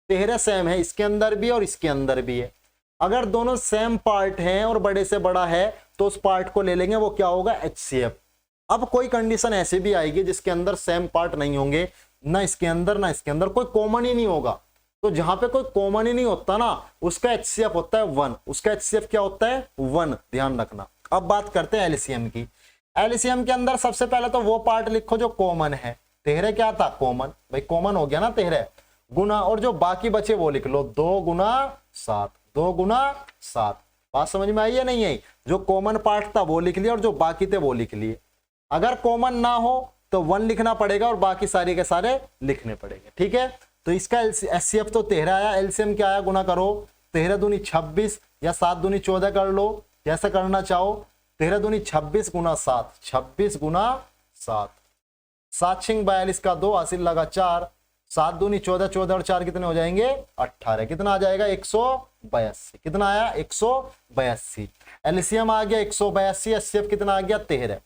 13 सेम है, इसके अंदर भी और इसके अंदर भी है। अगर दोनों सेम पार्ट हैं और बड़े से बड़ा है, तो उस पार्ट को ले लेंगे, वो क्या होगा HCF। अब कोई कंडीशन ऐसी भी आएगी जिसके अंदर सेम पार्ट नहीं होंगे, ना इसके अंदर ना इसके अंदर, कोई कॉमन ही नहीं होगा। तो जहां पे कोई कॉमन ही नहीं होता ना, उसका HCF होता है 1, उसका HCF क्या होता है 1, ध्यान रखना। अब बात करते हैं एलसीएम की। एलसीएम के अंदर सबसे पहले तो वो पार्ट लिखो जो कॉमन है। 13 क्या था कॉमन, भाई कॉमन हो गया ना 13 गुना, और जो बाकी बचे वो लिख लो 2 गुना 7, 2 गुना 7। बात समझ में आई या नहीं आई? जो कॉमन पार्ट था वो लिख लिया और जो बाकी थे वो लिख लिए। अगर कॉमन ना हो तो 1 लिखना पड़ेगा और बाकी सारे के सारे लिखने पड़ेंगे, ठीक है। तो इसका HCF तो 13 आया, एलसीएम क्या आया, गुना करो 13 दूनी 26 या 7 दूनी 14 कर लो, जैसा करना चाहो। 13 दूनी 26 गुना 7, 26 गुना 7, 7 छिंग 42 का 2 हासिल लगा 4, 7 दूनी 14, 14 और 4 कितने हो जाएंगे 18, कितना आ जाएगा 182। कितना आया 182। एलसीएम आ गया 182, HCF कितना आ गया 13,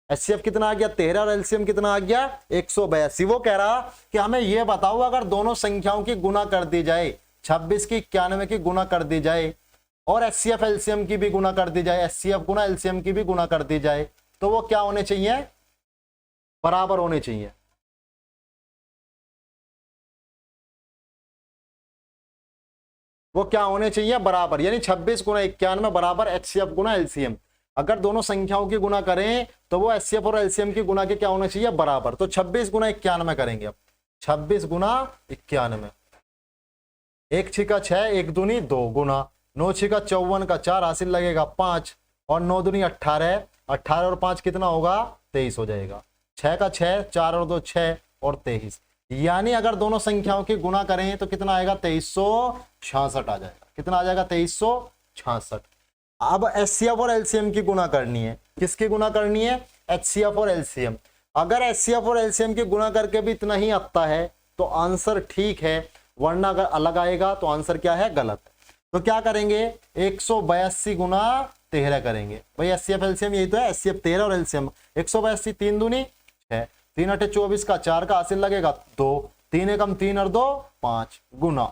HCF कितना आ गया 13 और एलसीएम कितना आ गया 182। वो कह रहा कि हमें ये बताओ अगर दोनों संख्याओं की गुना कर दी जाए, 26 की 91 की गुना कर दी जाए और HCF एलसीएम की भी गुना कर दी जाए, HCF गुना एलसीएम की भी गुना कर दी जाए, तो वो क्या होने चाहिए, बराबर होने चाहिए। वो क्या होने चाहिए, बराबर, यानी 26 गुना 91 बराबर HCF गुना एलसीएम। अगर दोनों संख्याओं की गुना करें तो वो HCF और एलसीएम की गुना के क्या होना चाहिए, बराबर। तो 26 गुना 91 करेंगे। अब 26 गुना 91, 1 छिका 6, 1 दूनी 2 गुना 9 छिका 54 का 4 हासिल लगेगा 5 और 9 दूनी 18, 18 और 5 कितना होगा 23 हो जाएगा। 6 का 6, 4 और 2 6 और 23, यानी अगर दोनों संख्याओं की गुना करें तो कितना आएगा 2366 आ जाएगा। कितना आ जाएगा 2366। अब HCF और LCM की गुना करनी है। किसकी गुना करनी है, HCF और LCM। अगर HCF और LCM की गुना करके भी इतना ही आता है तो आंसर ठीक है, वरना अगर अलग आएगा तो आंसर क्या है, गलत है। तो क्या करेंगे 182 गुना 13 करेंगे। भाई HCF LCM यही तो है, HCF 13 और LCM 182, 3 दूनी 6, 3 अठे 24 का 4 का हासिल लगेगा 2, 3 एकम 3 और 2 5 गुना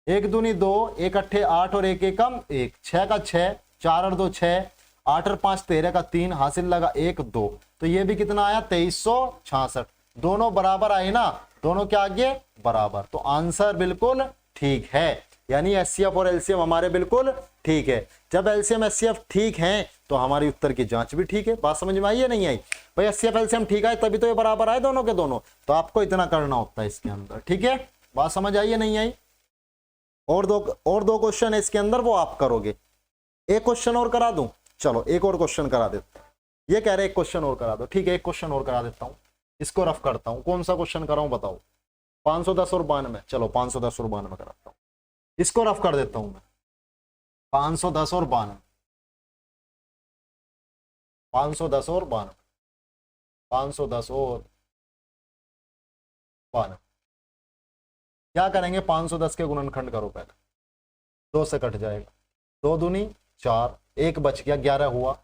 1 दूनी 2, 1 अठे 8 और 1 एकम 1, 6 का 6, 4 और 2 6, 8 और 5 13 का 3 हासिल लगा 1 2, तो ये भी कितना आया 2366। दोनों बराबर आए ना, दोनों क्या आगे बराबर, तो आंसर बिल्कुल ठीक है। यानी HCF और LCM हमारे बिल्कुल ठीक है। जब LCM HCF ठीक है तो हमारी उत्तर की जांच भी ठीक है। बात समझ में आई है नहीं आई? भाई HCF LCM ठीक है तभी तो ये बराबर आए दोनों के दोनों, तो आपको इतना करना होता है इसके अंदर, ठीक है। बात समझ आई है नहीं आई? और दो क्वेश्चन है इसके अंदर, वो आप करोगे। एक क्वेश्चन और करा दूं, चलो एक और क्वेश्चन करा देता हूं। ये कह रहे एक क्वेश्चन और करा दो, ठीक है एक क्वेश्चन और करा देता हूं, इसको रफ करता हूं। कौन सा क्वेश्चन कराऊं बताओ? 510 और 92, चलो 510 और 92 कराता हूं, इसको रफ कर देता हूं मैं। 510 और 92, 510 और 92, 510 और 92। क्या करेंगे, 510 के गुणनखंड करो पहले, 2 से कट जाएगा, 2 दूनी 4, 1 बच गया 11 हुआ,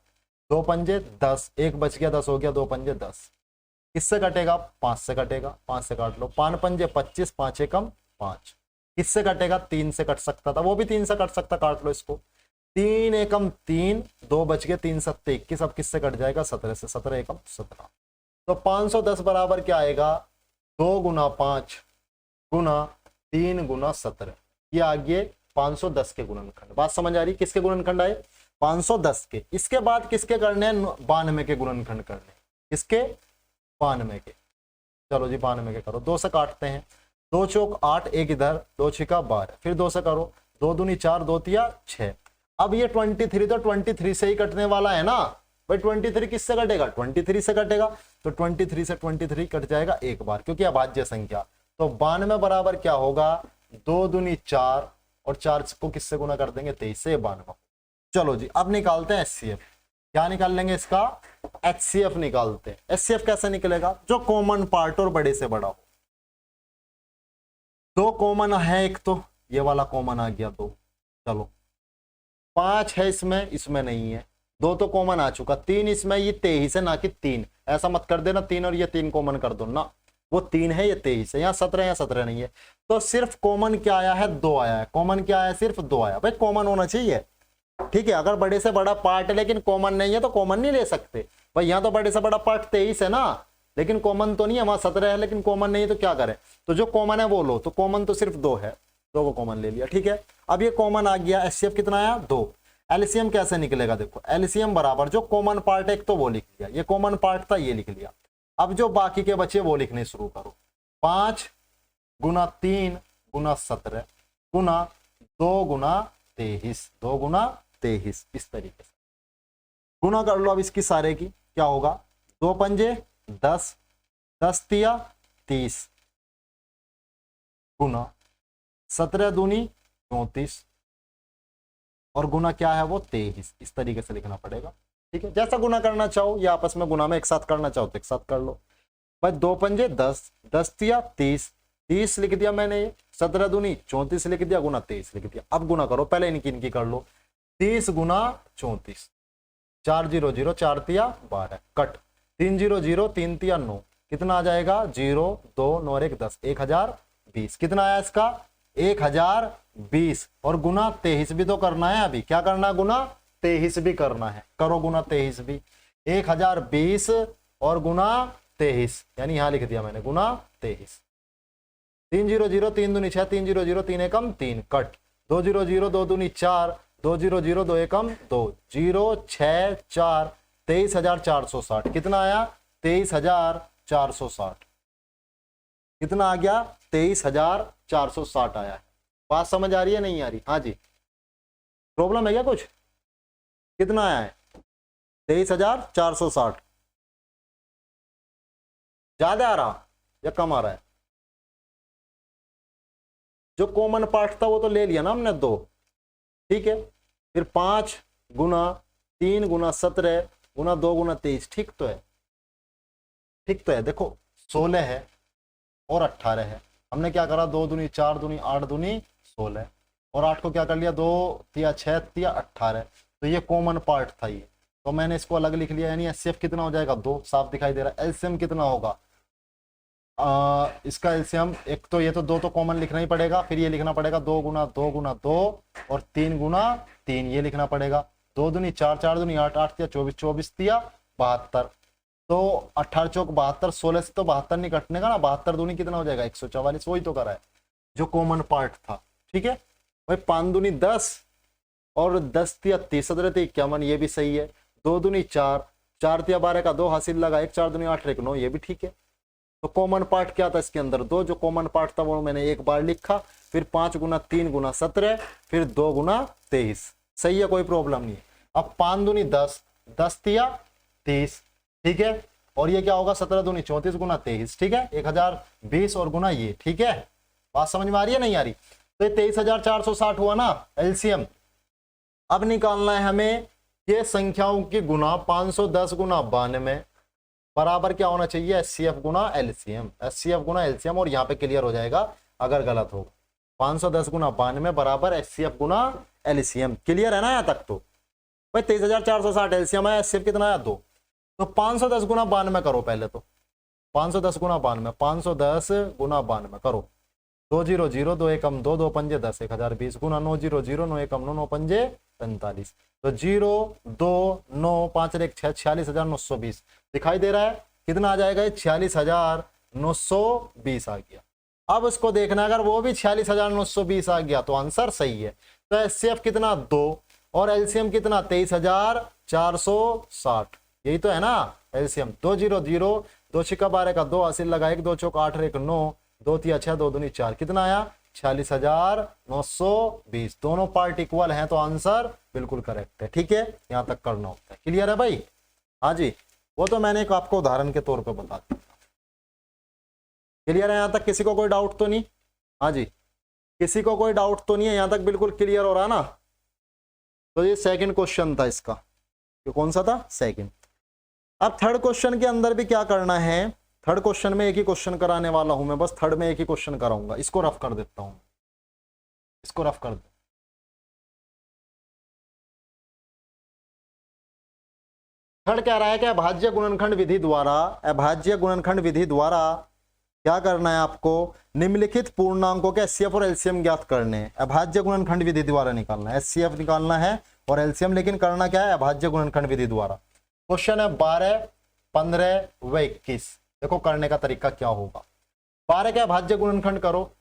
2 पंजे 10, 1 बच गया 10 हो गया, 2 पंजे 10। किससे कटेगा, 5 से कटेगा, 5 से काट लो, 5 पंजे 25, 5 एकम 5। किससे कटेगा, 3 से कट सकता था, वो भी 3 से कट सकता, काट लो इसको। 3 एकम 3, 2 बच गए, 3 सत्ते 21, अब किससे कट जाएगा, 17 से, 17 एकम 17। तो 510 बराबर क्या आएगा, 2 गुना 5 गुना 3 गुना 17। ये आगे 510 के गुणनखंड। बात समझ आ रही, किसके गुणनखंड आए, 510 के। इसके बाद किसके करने हैं, 92 के गुणनखंड करने। किसके, 92 के। चलो जी 92 के करो, 2 से काटते हैं, 2 चौक 8, 1 इधर, 2 छिका 12, फिर 2 से करो, 2 दूनी 4, 2 तिया 6। अब ये 23 तो 23 से ही कटने वाला है ना भाई, 23 किससे कटेगा, 23 से कटेगा, तो 23 से 23 कट जाएगा एक बार, क्योंकि अभाज्य संख्या। तो 92 बराबर क्या होगा, 2 दूनी 4 और 4 को किससे गुना कर देंगे, 23 से 92। चलो जी अब निकालते हैं HCF। क्या निकाल लेंगे इसका, HCF निकालते हैं। HCF कैसे निकलेगा, जो कॉमन पार्ट और बड़े से बड़ा हो। 2 कॉमन है, एक तो ये वाला कॉमन आ गया 2, चलो 5 है इसमें, इसमें नहीं है, 2 तो कॉमन आ चुका, 3 इसमें, ये 23 है ना कि 3, ऐसा मत कर देना 3 और ये 3 कॉमन कर दो ना, वो 3 है ये 23 है, यहाँ 17 या 17 नहीं है। तो सिर्फ कॉमन क्या आया है, 2 आया है। कॉमन क्या आया है, सिर्फ 2 आया। भाई कॉमन होना चाहिए, ठीक है, अगर बड़े से बड़ा पार्ट है लेकिन कॉमन नहीं है तो कॉमन नहीं ले सकते भाई। यहाँ तो बड़े से बड़ा पार्ट 23 है ना, लेकिन कॉमन तो नहीं है, वहां 17 है लेकिन कॉमन नहीं है, तो क्या करें? तो जो कॉमन है वो लो। तो कॉमन तो सिर्फ 2 है, 2 को कॉमन ले लिया। ठीक है, अब ये कॉमन आ गया, एचसीएफ कितना आया? 2। एलसीएम कैसे निकलेगा? देखो एलसीएम बराबर जो कॉमन पार्ट है एक तो वो लिख लिया, ये कॉमन पार्ट था ये लिख लिया। अब जो बाकी के बचे वो लिखने शुरू करो। 5 गुना 3 गुना 17 गुना 2 गुना 23, 2 गुना 23, इस तरीके से गुना कर लो। अब इसकी सारे की क्या होगा? 2 पंजे 10, 10 तिया 30 गुना 17 दूनी 34 और गुना क्या है वो 23, इस तरीके से लिखना पड़ेगा। ठीक है, जैसा गुना करना चाहो या आपस में गुना में एक साथ करना चाहो तो एक साथ कर लो भाई। 2 पंजे 10, 10 तिया 30, 30 लिख दिया मैंने, 17 दूनी 34 लिख दिया, गुना 23 लिख दिया। अब गुना करो, पहले इनकी कर लो। 30 गुना 34, 4 0 0, 4 तिया 12 कट, 3 0 0, 3 तिया 9, कितना आ जाएगा? 0 2 9 और 1 10, 1020। कितना आया इसका? 1020। और गुना 23 भी तो करना है अभी। क्या करना है? गुना 23 भी करना है। करो गुना 23 भी। 1020 और गुना 23, यानी यहां लिख दिया मैंने गुना 23। 3 0 0, 3 दूनी 6, 3 0 0, 3 एकम 3 कट, 2 0 0, 2 दूनी 4, 2 0 0, 2 एकम 2, 0 6 4, 23,460। कितना आया? 23,460। कितना आ गया? 23,460 आया है। बात समझ आ रही है नहीं आ रही? हाँ जी, प्रॉब्लम है क्या कुछ? कितना आया है? 23,460। ज्यादा आ रहा या कम आ रहा है? जो कॉमन पार्ट था वो तो ले लिया ना हमने 2। ठीक है, फिर 5 गुना 3 गुना 17 गुना 2 गुना 23। ठीक तो है, ठीक तो है। देखो 16 है और 18 है। हमने क्या करा? 2 दूनी 4 दूनी 8 दूनी 16 और 8 को क्या कर लिया? 2 तिया 6 तिया 18। तो ये कॉमन पार्ट था ये, तो मैंने इसको अलग लिख लिया। यानी एचसीएफ कितना हो जाएगा? 2, साफ दिखाई दे रहा है। एलसीएम कितना होगा? इसका एलसीएम एक तो ये तो 2 तो कॉमन लिखना ही पड़ेगा, फिर ये लिखना पड़ेगा 2 गुना 2 गुना 2 और 3 गुना 3, ये लिखना पड़ेगा। 2 दूनी 4, 4 दूनी 8, 8 तिया 24, 24 तिया 72। तो 18 चौक 72, 16 से तो 72 नहीं कटने का ना। 72 दूनी कितना हो जाएगा? 144। वही तो करा है जो कॉमन पार्ट था। ठीक है भाई, 5 दूनी 10 और 10 तिया 30, 17 तिया 51, ये भी सही है। 2 दूनी 4, 4 तिया 12 का 2 हासिल लगा, 1 4 दूनी 8 1 9, ये भी ठीक है। तो कॉमन पार्ट क्या था इसके अंदर? 2। जो कॉमन पार्ट था वो मैंने एक बार लिखा, फिर 5 गुना 3 गुना 17, फिर 2 गुना 23। सही है, कोई प्रॉब्लम नहीं है। अब 5 दूनी 10, 10 तिया 30। ठीक है, और ये क्या होगा? 17 दूनी 34 गुना 23। ठीक है, 1020 और गुना ये। ठीक है, बात समझ में आ रही है नहीं आ रही? तो ये 23,460 हुआ ना एलसीएम। अब निकालना है हमें ये संख्याओं की गुना। 510 गुना 92 बराबर क्या होना चाहिए? एचसीएफ गुना एलसीएम, एचसीएफ गुना एलसीएम। और यहाँ पे क्लियर हो जाएगा अगर गलत होगा। 510 गुना 92 बराबर एचसीएफ गुना एलसीएम। क्लियर है ना यहाँ तक? तो भाई 23,460 एलसीएम है, एचसीएफ कितना आया? 2। तो 510 गुना 92 करो पहले तो। 510 गुना 92, 510 गुना 92 करो। 2 0 0, 2 एकम 2, 2 पंजे 10, 1020 गुना 9 0 0, 9 एकम 9, 9 पंजे 45। तो 0 2 9 5 1 6, 46,920 दिखाई दे रहा है। कितना आ जाएगा? 46,920 आ गया। अब इसको देखना, अगर वो भी 46,920 आ गया तो आंसर सही है। तो एचसीएफ कितना? 2 और एलसीएम कितना? 23,460। यही तो है ना एलसीएम। 2 0 0, 2 छिका 12 का 2 हासिल लगा, 1 2 चौक 8 1 9, 2 तिया 6, 2 दूनी 4। कितना आया? 46,920। दोनों पार्ट इक्वल हैं तो आंसर बिल्कुल करेक्ट है। ठीक है, यहां तक करना होता है। क्लियर है भाई? हाँ जी, वो तो मैंने एक आपको उदाहरण के तौर पे बता दिया। क्लियर है यहां तक? किसी को कोई डाउट तो नहीं? हाँ जी, किसी को कोई डाउट तो नहीं है? यहां तक बिल्कुल क्लियर हो रहा ना? तो ये सेकंड क्वेश्चन था इसका। ये कौन सा था? सेकंड। अब थर्ड क्वेश्चन के अंदर भी क्या करना है? थर्ड क्वेश्चन में एक ही क्वेश्चन कराने वाला हूं मैं, बस थर्ड में एक ही क्वेश्चन कराऊंगा। इसको रफ कर देता हूं, इसको रफ कर दे। थर्ड कह रहा है कि अभाज्य गुणनखंड विधि द्वारा, अभाज्य गुणनखंड विधि द्वारा क्या करना है आपको? निम्नलिखित पूर्णांकों के एचसीएफ और एलसीएम ज्ञात करने हैं। अभाज्य गुणनखंड विधि द्वारा निकालना है, एचसीएफ निकालना है और एलसीएम लेकिन करना क्या है, अभाज्य गुणनखंड विधि द्वारा। क्वेश्चन है 12, 15 व 21। देखो करने का तरीका क्या होगा। 12 के अभाज्य गुणनखंड करो,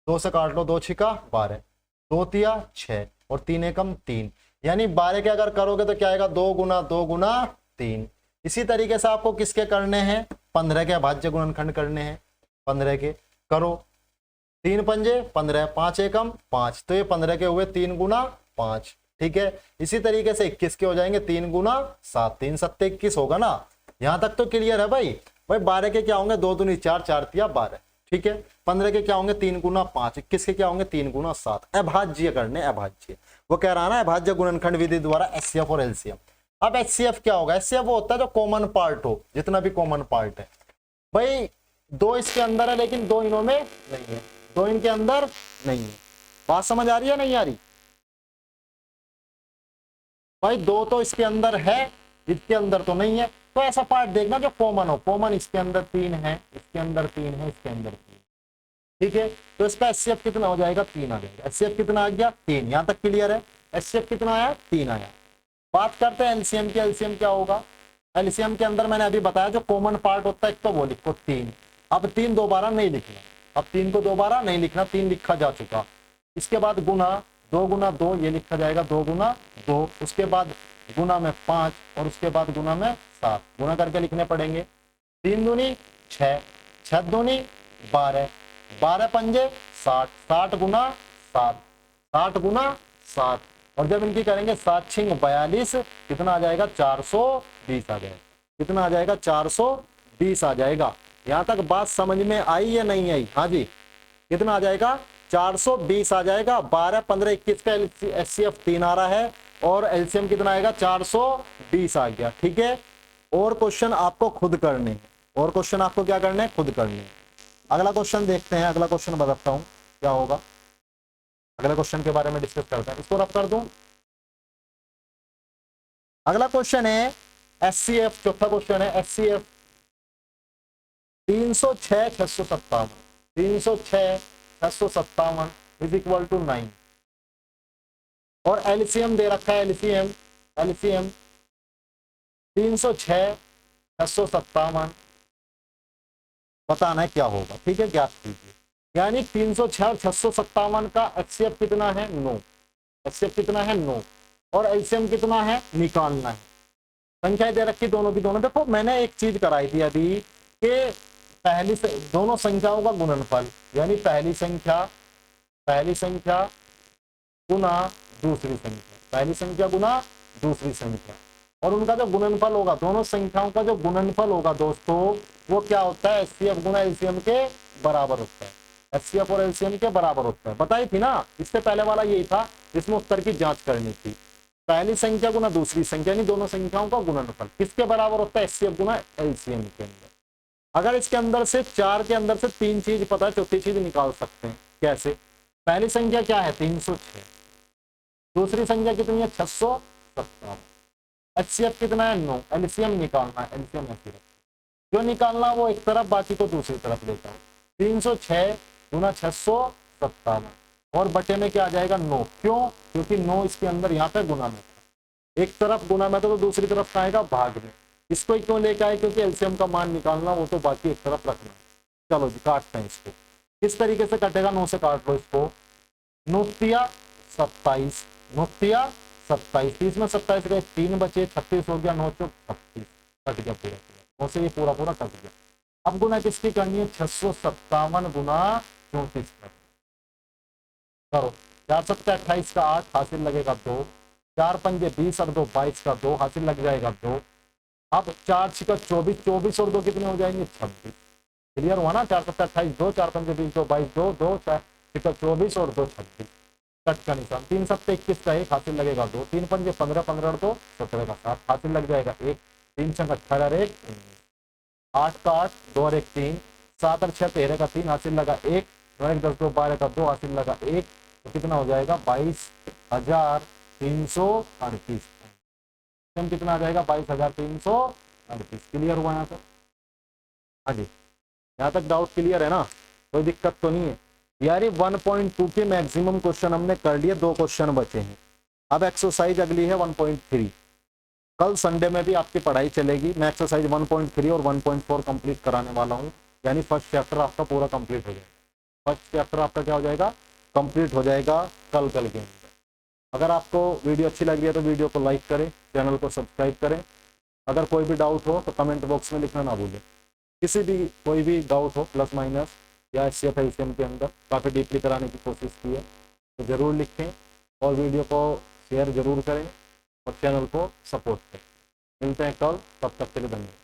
2 से काट लो, 2 छिका 12, 2 तिया 6 और 3 एकम 3, यानी 12 के अगर करोगे तो क्या आएगा, 2 गुना 2 गुना 3। इसी तरीके से आपको किसके करने हैं, 15 के अभाज्य गुणनखंड करने हैं। 15 के करो, 3 पंजे 15, 5 एकम 5, तो ये 15 के हुए 3 गुना 5, ठीक है। इसी तरीके से 21 के हो जाएंगे 3 गुना 7, 3 सत्ते 21 होगा ना। यहां तक तो क्लियर है भाई। 12 के क्या होंगे, 2 दूनी 4, 4 तिया 12, ठीक है। 15 के क्या होंगे 3 गुना 5, 21 के क्या होंगे 3 गुना 7। अभाज्य करने, अभाज्य, वो कह रहा है ना अभाज्य गुणनखंड विधि द्वारा एचसीएफ और एलसीएम। अब एचसीएफ क्या होगा, एचसीएफ वो होता है जो कॉमन पार्ट हो, जितना भी कॉमन पार्ट है। भाई 2 इसके अंदर है लेकिन 2 इनों में नहीं है, 2 इनके अंदर नहीं है। बात समझ आ रही है नहीं आ रही भाई, 2 तो इसके अंदर है, इसके अंदर तो नहीं है। तो ऐसा पार्ट देखना जो कॉमन हो, कॉमन इसके अंदर 3 है, इसके अंदर 3 है, इसके अंदर 3, ठीक है। तो इसका एचसीएफ कितना हो जाएगा, 3 आ जाएगा। एचसीएफ कितना आ गया, 3। यहां तक क्लियर है। एचसीएफ कितना आया, 3 आया। बात करते हैं एलसीएम की। एलसीएम क्या होगा, एलसीएम के अंदर मैंने अभी बताया जो कॉमन पार्ट होता है, एक तो वो लिखो 3। अब 3 दोबारा नहीं लिखना, अब 3 को दोबारा नहीं लिखना, 3 लिखा जा चुका। इसके बाद गुना 2 गुना 2, ये लिखा जाएगा 2 गुना 2। उसके बाद गुना में 5 और उसके बाद गुना में 7, गुना करके लिखने पड़ेंगे। 3 दूनी 6, 6 दूनी 12, 12 पंजे 60, 60 गुना 7, 60 गुना 7। और जब इनकी करेंगे 7 छिंग 42, कितना आ जाएगा, 420 आ जाएगा। कितना आ जाएगा, 420 आ जाएगा। यहां तक बात समझ में आई या नहीं आई, हाँ जी। कितना आ जाएगा, 420 आ जाएगा। 12, 15, 21 का एचसीएफ 3 आ रहा है और एलसीएम कितना आएगा, 420 आ गया, ठीक है। और क्वेश्चन आपको खुद करने हैं, और क्वेश्चन आपको क्या करने हैं, खुद करने हैं। अगला क्वेश्चन देखते हैं। अगला क्वेश्चन बताता हूं क्या होगा, अगला क्वेश्चन के बारे में डिस्कस करते हैं। इसको रफ कर दूं। अगला क्वेश्चन है एचसीएफ, चौथा क्वेश्चन है एचसीएफ 306 657, 306 657 इज इक्वल टू 9। और एलसीएम दे रखा है, एलसीएम 306 657 बताना है क्या होगा, ठीक है, ज्ञात कीजिए। यानी 306 और 657 का एचसीएफ कितना है, 9। एचसीएफ कितना है, 9। और एलसीएम कितना है, निकालना है। संख्याएं दे रखी दोनों की दोनों। देखो मैंने एक चीज कराई थी अभी कि पहली से दोनों संख्याओं का गुणनफल, यानी पहली संख्या गुना दूसरी संख्या, पहली संख्या गुना दूसरी संख्या, और उनका जो गुणनफल होगा, दोनों संख्याओं का जो गुणनफल होगा दोस्तों, वो क्या होता है, एचसीएफ गुना एलसीएम के बराबर होता है। एचसीएफ और एलसीएम के बराबर होता है, बताई थी ना। इससे पहले वाला यही था, इसमें उत्तर की जांच करनी थी। पहली संख्या गुना दूसरी संख्या, यानी दोनों संख्याओं का गुणनफल किसके बराबर होता है, एचसीएफ गुना एलसीएम के अंदर। अगर इसके अंदर से 4 के अंदर से 3 चीज पता है, चौथी चीज निकाल सकते हैं। कैसे, पहली संख्या क्या है, 306, दूसरी संख्या कितनी है, 657, एचसीएफ कितना है, 9, एलसीएम निकालना है, एलसीएम एचसीएफ जो निकालना वो एक तरफ, बाकी को दूसरी तरफ लेता है। 306 गुना 657 और बटे में क्या आ जाएगा, 9। क्यों, क्योंकि 9 इसके अंदर यहाँ पे गुना में था, एक तरफ गुना में था तो दूसरी तरफ का आएगा भाग में। इसको क्यों लेके आए, क्योंकि एलसीएम का मान निकालना, वो तो बाकी एक तरफ रखना। चलो जी काटते हैं इसको। किस तरीके से कटेगा, 9 से काट लो इसको। 9 तिया 27, 9 तिया 27, 30 में 27 गए, 3 बचे, 36 हो गया, 9 चौक 36, कट गया पूरा पूरा, से ये पूरा पूरा कट गया। अब गुना किसकी करनी है, 657 गुना 34 करो। 4 सत्ते 28 का 8 हासिल लगेगा 2, 4 पंजे 20 और 2 22 का 2 हासिल लग जाएगा 2। अब 4 छिका 24, 24 और 2 कितने हो जाएंगे, 26। क्लियर हुआ ना, 4 सत्ते 28 2, 4 पंजे 20 2 22 2, 2 छिका 24 और 2 26, कट का निशान। 3 सत्ते 21 का 1 हासिल लगेगा 2, 3 पंजे 15 15 और 2 17 का 7 हासिल लग जाएगा 1, 3 छंग 18 और 1 8 का 8, 2 और 1 3, 7 और 6 13 का 3 हासिल लगा 1, 9 1 10 2 12 का 2 हासिल लगा 1, तो कितना हो जाएगा, 22,338। कितना आ जाएगा, 22,338। क्लियर हुआ यहाँ तक, हाँ जी, यहाँ तक डाउट क्लियर है ना, कोई दिक्कत तो नहीं है यार। 1.2 के मैक्सिमम क्वेश्चन हमने कर लिए, 2 क्वेश्चन बचे हैं। अब एक्सरसाइज अगली है 1.3। कल संडे में भी आपकी पढ़ाई चलेगी। मैं एक्सरसाइज 1.3 और 1.4 कंप्लीट कराने वाला हूँ, यानी फर्स्ट चैप्टर आपका पूरा कंप्लीट हो जाएगा। फर्स्ट चैप्टर आपका क्या हो जाएगा, कंप्लीट हो जाएगा कल के अंदर। अगर आपको वीडियो अच्छी लग रही है तो वीडियो को लाइक करें, चैनल को सब्सक्राइब करें। अगर कोई भी डाउट हो तो कमेंट बॉक्स में लिखना ना भूलें। किसी भी कोई भी डाउट हो प्लस माइनस या एचसीएफ एलसीएम के अंदर काफ़ी डीपली कराने की कोशिश की है तो ज़रूर लिखें और वीडियो को शेयर ज़रूर करें और चैनल को सपोर्ट करें। मिलते हैं कल, तब तक के लिए धन्यवाद।